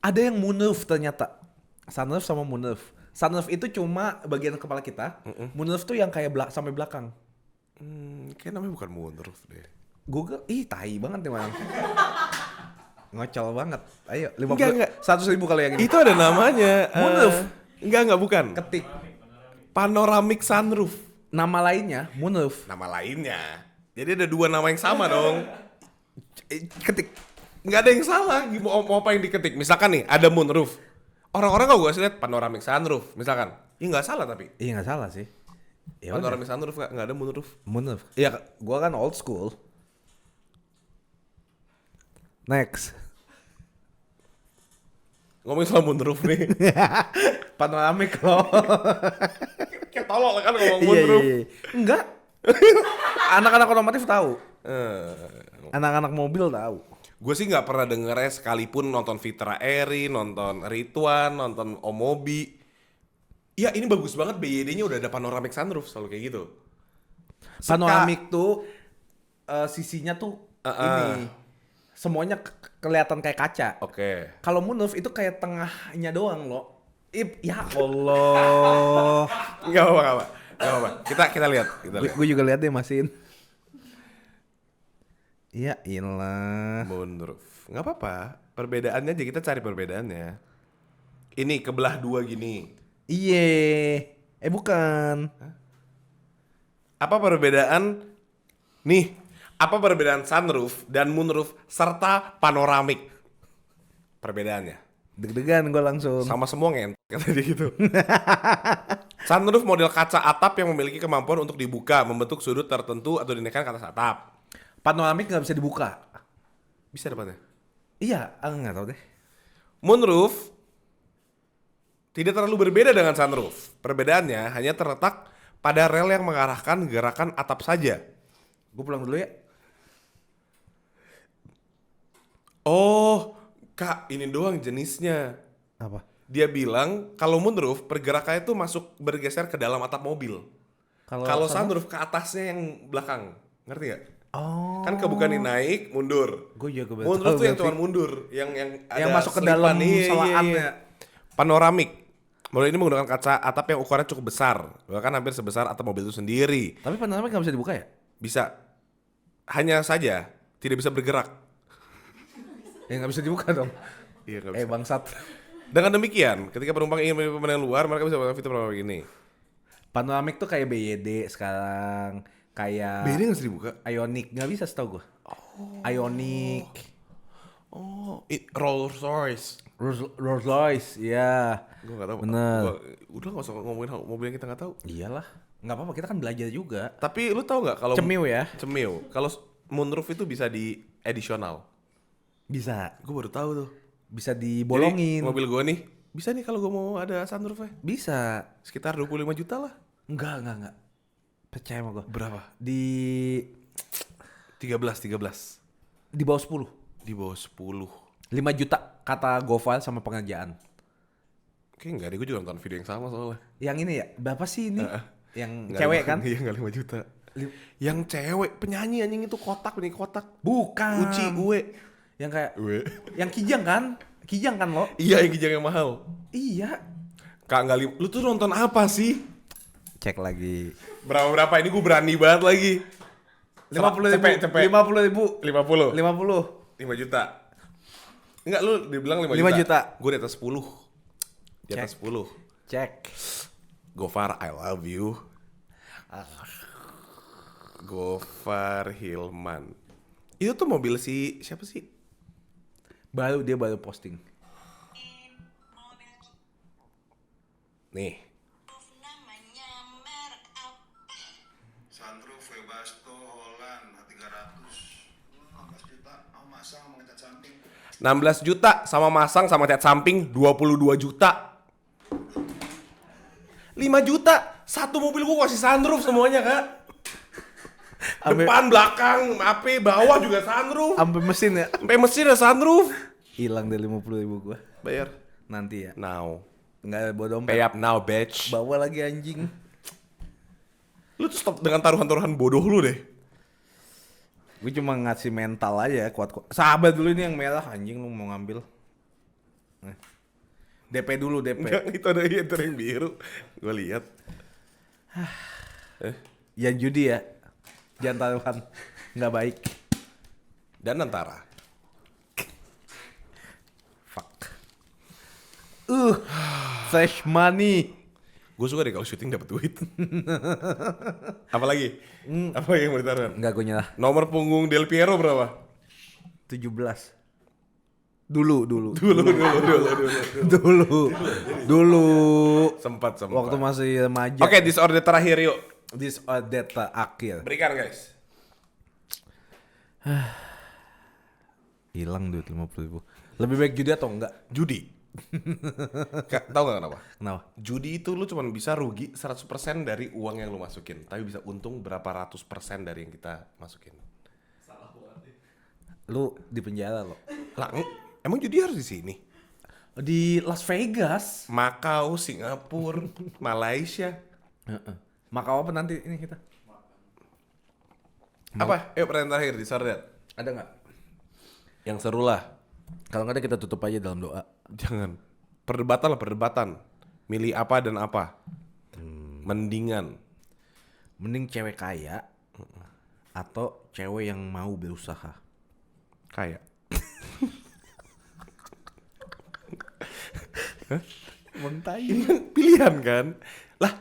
Ada yang moonroof ternyata. Sunroof sama moonroof. Sunroof itu cuma bagian kepala kita. Moonroof tuh yang kayak sampai belakang. Kayak namanya bukan moonroof deh. Google, tai banget nih man. Ngocol banget. Ayo, 50. Enggak. 100.000 kalau yang ini. Itu ada namanya. Moonroof. Enggak bukan. Ketik. Panoramic sunroof. Nama lainnya moonroof. Nama lainnya. Jadi ada dua nama yang sama dong. Ketik. Nggak ada yang salah. Mau apa yang diketik? Misalkan nih, ada moonroof. Orang-orang kalau gue sih lihat panoramic sunroof, misalkan. Ya nggak salah tapi. Iya nggak salah sih. Ya udah. Panoramic sunroof nggak ada moonroof. Moonroof. Iya, gua kan old school. Next. Ngomongin soal moonroof nih. Panoramik loh. Kayak tolol kan ngomong moonroof. Iya. Enggak. Anak-anak otomotif tahu. Anak-anak mobil tahu. Gue sih nggak pernah dengernya sekalipun nonton Fitra Eri, nonton Ridwan, nonton Omobi. Ya ini bagus banget BYD-nya udah ada panoramic sunroof selalu kayak gitu. Panoramik tuh sisinya tuh ini semuanya kelihatan kayak kaca. Oke. Kalau moonroof itu kayak tengahnya doang loh. Ya Allah. Nggak apa-apa. Kita lihat. Gue juga lihat deh Masin. Iya iyalah. Moonroof. Nggak apa-apa. Perbedaannya aja kita cari perbedaannya. Ini kebelah dua gini. Iye. Bukan. Apa perbedaan? Nih. Apa perbedaan sunroof dan moonroof serta panoramik? Perbedaannya. Deg-degan gue langsung. Sama semua ngentot kata dia gitu. Sunroof model kaca atap yang memiliki kemampuan untuk dibuka, membentuk sudut tertentu atau dinaikkan ke atas atap. Panoramik nggak bisa dibuka. Bisa depannya. Iya, nggak tahu deh. Moonroof tidak terlalu berbeda dengan sunroof. Perbedaannya hanya terletak pada rel yang mengarahkan gerakan atap saja. Gue pulang dulu ya. Oh, Kak, ini doang jenisnya. Apa? Dia bilang kalau moonroof pergerakannya itu masuk bergeser ke dalam atap mobil. Kalau sunroof ke atasnya yang belakang. Ngerti gak? Oh. Kan kebuka nih naik, mundur. Gue juga baru Moonroof tahu tuh yang berarti. cuma mundur, yang ada Yang masuk ke selipan. dalam Iya. selaannya. Panoramik. Model ini menggunakan kaca atap yang ukurannya cukup besar, bahkan hampir sebesar atap mobil itu sendiri. Tapi panoramik nggak bisa dibuka ya? Bisa. Hanya saja tidak bisa bergerak. Ya nggak bisa dibuka dong. Iya, nggak bisa. Bangsat. Dengan demikian, ketika penumpang ingin melihat pemandangan luar, mereka bisa melakukan fitur panoramik ini. Panoramik tuh kayak BYD sekarang. Kayak BYD nggak bisa dibuka. Ioniq nggak bisa setahu gue. Ioniq, Oh, Rolls Royce. Rolls Royce, ya. Gue nggak tahu. Bener. Udah nggak usah ngomongin mobil yang kita nggak tahu. Iyalah, nggak apa-apa kita kan belajar juga. Tapi lu tahu nggak kalau Cemil ya? Cemil. Kalau moonroof itu bisa di additional. Bisa, Gue baru tahu tuh. bisa dibolongin. Jadi, mobil gue nih bisa nih kalau gue mau ada sunroofnya. Bisa. Sekitar 25 juta lah. Enggak. Percaya sama gue. Berapa? Di 13. di bawah 10. Di bawah 10. 5 juta kata GoFile sama pengerjaan. Kayaknya enggak deh, gue juga nonton video yang sama soalnya. Yang ini ya, berapa sih ini? Yang Nggak cewek 5 kan? Iya, enggak 5 juta. Yang cewek, penyanyi anjing itu penyanyi kotak. Bukan. Uci, Uwe. Yang kayak Uwe. yang kijang kan? Kijang kan lo? Iya, yang kijang yang mahal. Iya. Kak, enggak lu tuh nonton apa sih? Cek lagi. Berapa? Ini gue berani banget lagi. 50.000. Cepet. 50.000. 50. 50. 5 juta. Enggak, lu dibilang 5 5 juta. Gue di atas 10. Di atas Cek. 10. Cek. Gofar, I love you. Gofar Hilman. Itu tuh mobil si siapa sih? Dia baru posting. Nih. Sunroof Webasto Holland 300 16 juta mau masang mau ngecat samping 16 juta sama masang sama cat samping 22 juta. 5 juta. Satu mobil gua kasih sunroof semuanya, Kak. Depan, belakang, AP, bawah juga sunroof. Sampai mesin ya. Sampai mesin ada sunroof. Hilang dari 50.000 gua. Bayar Nanti ya. now. Enggak ada bodo Pay dompet. up now, bitch. Bawa lagi anjing. Lu tuh stop dengan taruhan-taruhan bodoh lu deh. Gue cuma ngasih mental aja kuat-kuat. Sabar dulu ini yang merah anjing lu mau ngambil. DP dulu DP. Enggak, itu ada enter yang biru. Gue lihat. Yang judi ya. Jangan taruhan. Nggak baik. Dan antara. Fuck. Fresh money. Gue suka deh kalau syuting dapat duit. Apalagi? Apa yang mau ditaruhan? Enggak, gue nyerah. Nomor punggung Del Piero berapa? 17. Dulu. Sempat. Waktu masih remaja. Oke, disorder terakhir yuk. Disorder terakhir. Berikan guys. Hilang duit 50.000. Lebih baik judi atau enggak? Judi. Tahu gak kenapa? Kenapa? Judi itu lu cuma bisa rugi 100% dari uang yang lu masukin, tapi bisa untung berapa ratus persen dari yang kita masukin. Lu di penjara lo. Lah, emang judi harus di sini? Di Las Vegas. Makau, Singapura, Malaysia. Makau apa nanti ini kita? Apa? Pertanyaan terakhir di Sardet. Ada nggak? Yang seru lah. Kalau nggak ada kita tutup aja dalam doa. Jangan. Perdebatan. Milih apa dan apa. Mendingan. Mending cewek kaya atau cewek yang mau berusaha. Kayak. Pilihan kan? Lah,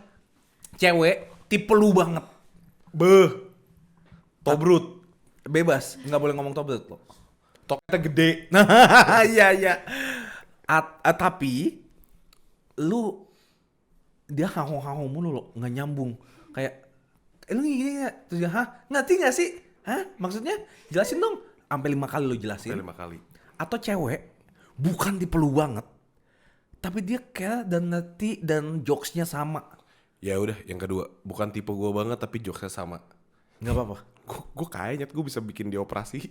Cewek tipe lu banget. Tobrut. Bebas, nggak boleh ngomong tobrut lo. Toketnya gede. Iya. Tapi lu dia hahong-hahong mulu lo, nggak nyambung. Kayak lu gini nggak? Terus dia, ngerti nggak sih? Maksudnya jelasin dong. Sampai 5 kali lo jelasin. 5 kali. Atau cewek bukan tipe lu banget, tapi dia care dan ngerti dan jokesnya sama. Ya udah, yang kedua, bukan tipe gue banget tapi jokesnya sama. Nggak apa-apa. Gue kayaknya gue bisa bikin dia operasi.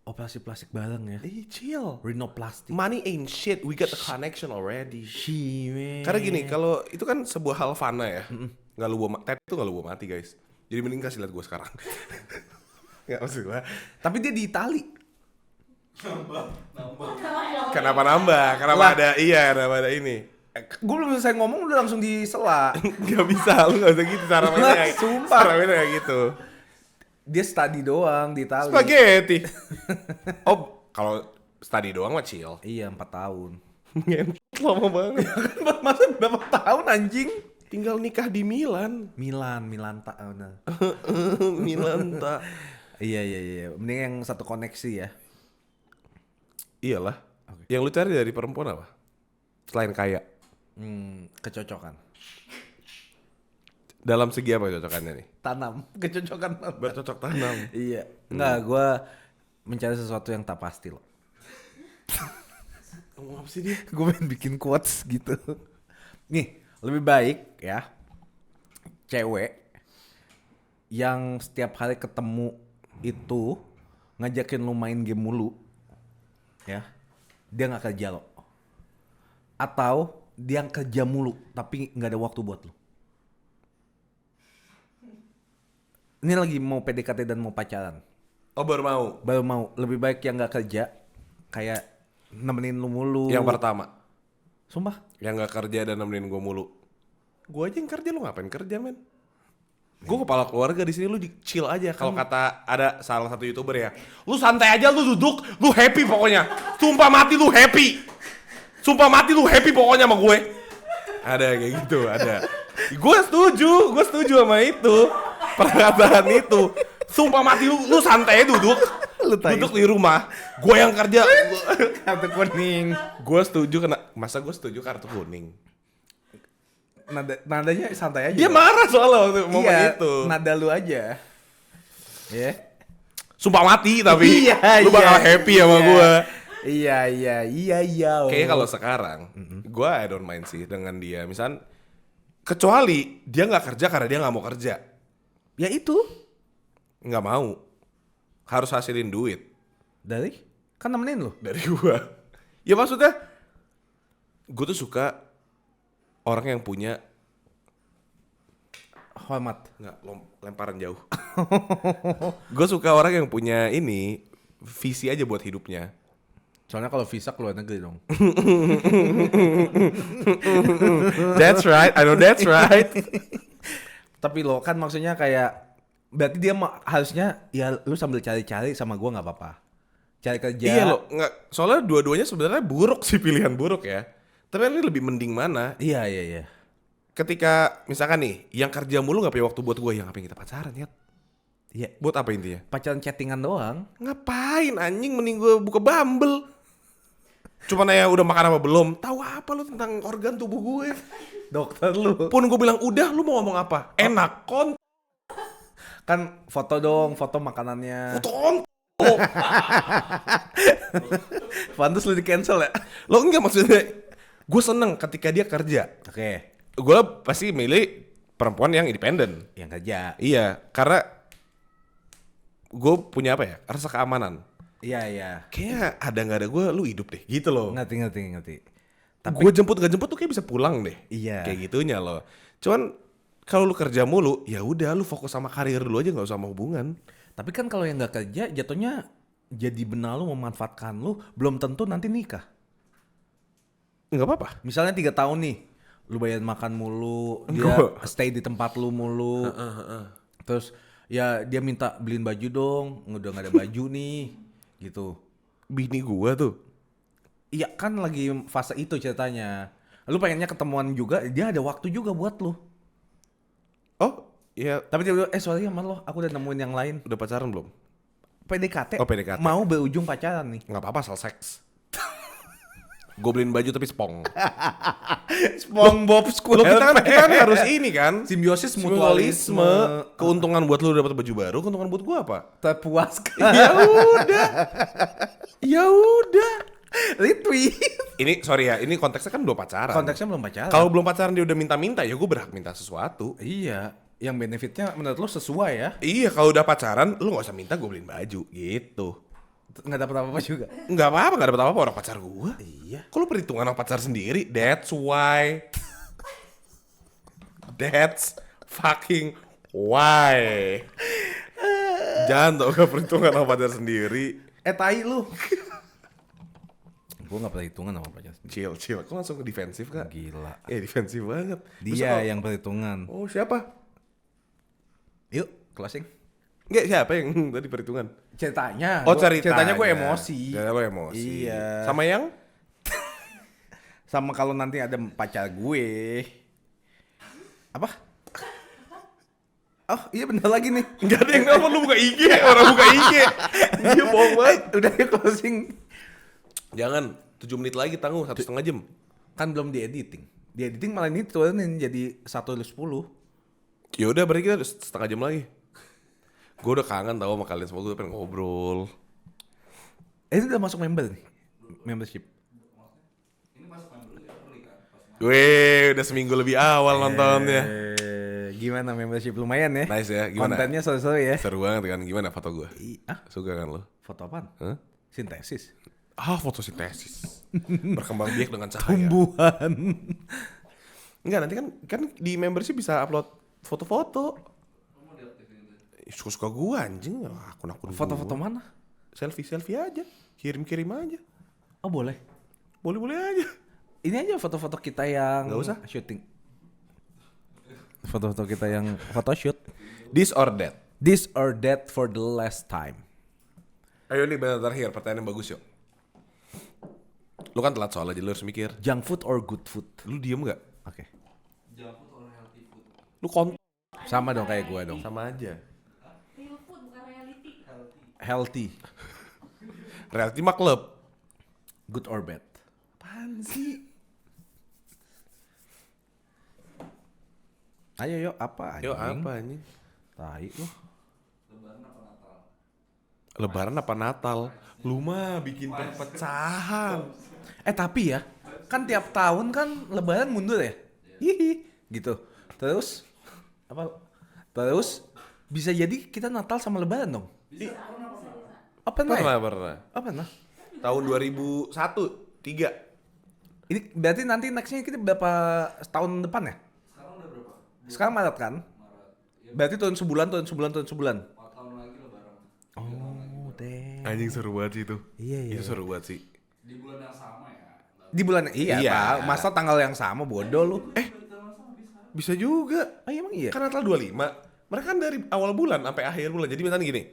Operasi plastik bareng ya. Chill. Rhinoplasty. Money ain't shit, we got the connection already. Man. Karena gini, kalau itu kan sebuah hal fana ya. Nggak lu bawa itu nggak lu bawa mati guys. Jadi mending kasih lihat gue sekarang. Nggak maksud gue. Tapi dia di Itali. Kenapa nambah? Kenapa ada ini? Gue belum selesai ngomong udah langsung disela. Gak bisa, lu gak usah gitu cara mainnya. Sumpah. Cara mainnya kayak gitu. Dia study doang di Itali. Spaghetti. Oh, kalau study doang mah chill. Iya 4 tahun. Lama banget. Masa berapa tahun anjing? Tinggal nikah di Milan. Milan tak benar. Milan tak. Iya. Mending yang satu koneksi ya. Iyalah. Yang lu cari dari perempuan apa? Selain kaya. Kecocokan. Dalam segi apa cocokannya nih? Tanam. Kecocokan. Bercocok tanam. Iya. Enggak, gue mencari sesuatu yang tak pasti loh. Ngomong apa sih dia? Gue pengen bikin quotes gitu. Nih, lebih baik ya cewek yang setiap hari ketemu itu ngajakin lu main game mulu, ya, dia nggak kerja lo. Atau dia kerja mulu tapi nggak ada waktu buat lu. Ini lagi mau PDKT dan mau pacaran. Oh, baru mau. Lebih baik yang nggak kerja, kayak nemenin lu mulu. Yang pertama. Sumpah. Yang gak kerja dan nemenin gue mulu. Gue aja yang kerja, lu ngapain kerja men? Gue kepala keluarga di sini, lu di chill aja. Kalau kata ada salah satu YouTuber ya, lu santai aja, lu duduk, lu happy pokoknya. Sumpah mati lu happy pokoknya sama gue. Ada kayak gitu, ada. Gue setuju sama itu. Perkataan itu. Sumpah mati lu santai aja duduk. Duduk di rumah. Gue yang kerja. Kartu kuning. Gue setuju masa gue setuju kartu kuning. Nadanya santai aja. Dia marah soalnya waktu momen iya, itu. Nada lu aja. Ya. Sumpah mati tapi Iya, lu bakal happy sama gue. Iya. Kayaknya kalau sekarang, gue I don't mind sih dengan dia. Misal, kecuali dia nggak kerja karena dia nggak mau kerja. Ya itu. Nggak mau. Harus hasilin duit. Dari? Kan nemenin lu. Dari gue. Ya maksudnya, gue tuh suka orang yang punya Hormat. nggak lemparan jauh. Gue suka orang yang punya visi aja buat hidupnya. Soalnya kalau visa ke luar negeri dong. That's right, I know that's right. Tapi lo kan maksudnya kayak berarti dia harusnya ya lu sambil cari-cari sama gua nggak apa-apa. Cari kerja. Iya loh, nggak, soalnya dua-duanya sebenarnya buruk sih, pilihan buruk ya. Tapi ini lebih mending mana? Iya. Ketika misalkan nih, yang kerja mulu nggak punya waktu buat gue, yang ngapain kita pacaran ya? Iya. Buat apa intinya? Pacaran chattingan doang. Ngapain anjing, mending gue buka Bumble. Cuman ya udah makan apa belum? Tahu apa lu tentang organ tubuh gue? Dokter lu. Pun gue bilang udah, lu mau ngomong apa? Enak Kan foto dong, foto makanannya. konten. Pantes lu di cancel ya? Lo enggak, maksudnya gue seneng ketika dia kerja. Oke. Gue pasti milih perempuan yang independen. Yang kerja. Iya, karena gue punya apa ya, rasa keamanan. Iya. Kayaknya ada nggak ada gue, lu hidup deh, gitu loh. Ngerti. Tapi Gue jemput gak jemput tuh kayak bisa pulang deh. Iya. Kayak gitunya loh. Cuman kalau lu kerja mulu, ya udah lu fokus sama karir dulu aja, nggak usah sama hubungan. Tapi kan kalau yang nggak kerja jatuhnya jadi benalu memanfaatkan lu, belum tentu nanti nikah. Nggak apa-apa. Misalnya 3 tahun nih, lu bayar makan mulu, dia Enggak. stay di tempat lu mulu. Terus ya dia minta beliin baju dong, udah nggak ada baju nih, gitu. Bini gue tuh. Iya kan lagi fase itu ceritanya. Lu pengennya ketemuan juga, dia ada waktu juga buat lu. Oh, ya Tapi dia bilang, sorry sama lo, aku udah nemuin yang lain. udah pacaran belum? PDKT, Oh, PDKT. mau berujung pacaran nih. Nggak apa-apa, asal seks. Gue beliin baju tapi spong. SpongeBob Lo kita kan harus ini kan, Simbiosis mutualisme. mutualisme. Keuntungan buat lu dapat baju baru, keuntungan buat gue apa? Terpuaskan. Ya udah. Retweet. Ini sorry ya, ini konteksnya kan belum pacaran. Konteksnya belum pacaran. Kalau belum pacaran dia udah minta-minta, ya gue berhak minta sesuatu. Iya, yang benefitnya menurut lo sesuai ya. Iya, kalau udah pacaran, lu gak usah minta gue beliin baju, gitu. Nggak dapat apa-apa juga. Nggak apa-apa, gak dapet apa-apa orang pacar gue. Iya. Kok lu perhitungan sama pacar sendiri? That's why. That's fucking why. Jangan tau gak perhitungan sama pacar sendiri. Tai lu. Gue nggak perhitungan sama pacar sendiri. Chill. Kok langsung ke defensif kak? Gila. Defensif banget. Terus Dia kalau- yang perhitungan. Oh siapa? Yuk, closing. Enggak, siapa yang tadi perhitungan? Ceritanya. Oh ceritanya. Ceritanya gue emosi. Ceritanya lo emosi. Iya. Sama yang? Sama kalau nanti ada pacar gue. Apa? Oh iya bener lagi nih. Enggak ada yang ngapa lu buka IG. Orang buka IG. Dia bohong banget. Udah ya closing. Jangan, 7 menit lagi tanggung, 1,5 jam. Kan belum di editing. Di editing malah ini turunin jadi 1:10. Ya udah berarti kita udah setengah jam lagi. Gue udah kangen tau sama kalian semua, gue pengen ngobrol. Ini udah masuk member nih. Membership. Ini masuk main dulu ya, early kan? Pas main. Weh, udah seminggu lebih awal nontonnya. Gimana membership lumayan ya? Nice ya, gimana? Kontennya seru-seru ya. Seru banget kan, gimana foto gue? Ah, Suka kan lo? foto apaan? Hah? Sintesis. Fotosintesis. Berkembang biak dengan cahaya. Tumbuhan. Enggak, nanti kan di membership bisa upload foto-foto. Lu mau diaktifin itu? Suka-suka gue anjing, akun-akun Foto-foto gua. mana? Selfie aja, kirim-kirim aja. Oh boleh. Boleh-boleh aja. Ini aja foto-foto kita yang Nggak usah. syuting. Foto-foto kita yang photoshoot. This or that. This or that for the last time. Ayo nih benar terakhir, pertanyaan yang bagus yuk. Lu kan telat soalnya, jadi lu harus mikir. Junk food or good food? Lu diem gak? Oke. Junk food or healthy food? Lu konten Sama dong kayak gue dong. sama aja. Real food bukan reality. Healthy. Reality mah klub. Good or bad? Apaan sih? Ayo yuk apa Yo apa anjing? Tai lu. Lebaran apa Natal? Lu mah bikin perpecahan. Tapi ya, kan tiap tahun kan lebaran mundur ya? Hihi, gitu. Terus apa? Terus bisa jadi kita Natal sama lebaran dong? Apa nah? Pernah. Apa nah? Tahun 2001, 3. Ini berarti nanti nextnya kita berapa tahun depan ya? Sekarang udah berapa? Sekarang Maret kan? Maret. Ya, Berarti tahun sebulan. 4 tahun lagi lebaran. Oh, deh. Anjing seru banget sih itu. Iya. Itu seru banget sih. Di bulan iya, Iya. Pak. Masa tanggal yang sama bodoh lu. Bisa juga. Oh, emang iya. Kan Natal 25. Mereka kan dari awal bulan sampai akhir bulan. Jadi misalnya gini.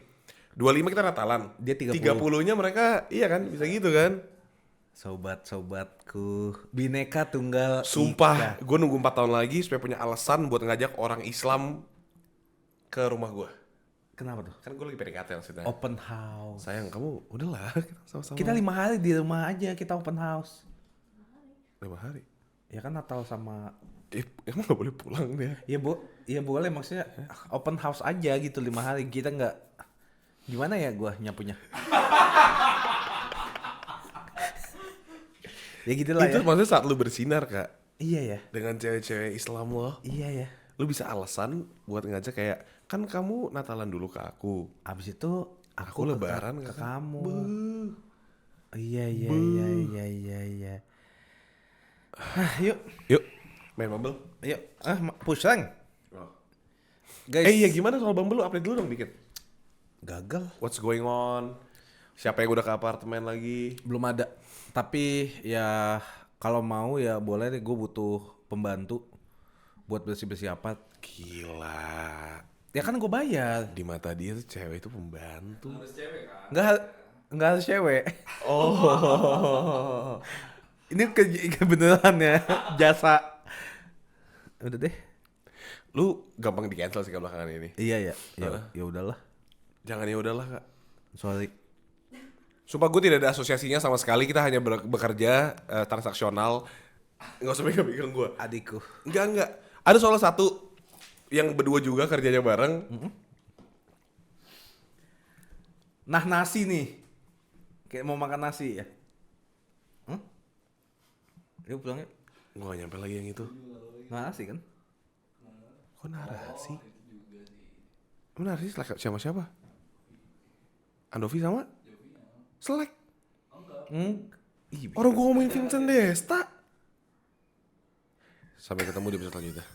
25 kita Natalan. Dia 30. 30-nya mereka iya kan bisa gitu kan. Sobat-sobatku, Bhinneka Tunggal Sumpah, Ika. gue nunggu 4 tahun lagi supaya punya alasan buat ngajak orang Islam ke rumah gue. Kenapa tuh? Kan gue lagi PDKT maksudnya. Open house. Sayang, kamu udahlah kita sama-sama. Kita 5 hari di rumah aja, kita open house. 5 hari. Ya kan Natal sama Emang gak boleh pulang dia? ya boleh maksudnya open house aja gitu 5 hari. Kita nggak gimana ya gua nyapunya. Ya gitulah Itu ya. maksudnya saat lu bersinar kak. Iya ya. Dengan cewek-cewek Islam lo. Iya ya. Lu bisa alasan buat ngajak kayak, kan kamu Natalan dulu ke aku. Abis itu Aku lebaran ke ke kamu. Beuh. Iya. Yuk. Yuk, main Bumble. Yuk. Push rank. Oh. Guys. Iya gimana soal Bumble lu update dulu dong dikit. Gagal. What's going on? Siapa yang udah ke apartemen lagi? Belum ada. Tapi ya kalau mau ya boleh deh, gue butuh pembantu buat bersih-bersih apart. Gila. Ya kan gue bayar. Di mata dia tuh cewek itu pembantu. Harus cewek kan? Nggak harus cewek. Oh. Ini kebenaran ya jasa. Udah deh. Lu gampang di cancel sih ke belakangan ini. Iya ya. Ya udahlah. Jangan ya udahlah kak. Sorry. Sumpah gue tidak ada asosiasinya sama sekali. Kita hanya bekerja transaksional. Nggak usah pegang gue. Adikku. Enggak. Ada soal satu yang berdua juga kerjanya bareng. Nah nasi nih. Kayak mau makan nasi ya. Yuk pulang yuk. Gue gak nyampe lagi yang itu. Nasi kan? Kok narasi? Lu narasi sama siapa? Andovi sama? Selek. Ih, Orang gue ngomongin Vincent Desta. Sampai ketemu di episode selanjutnya.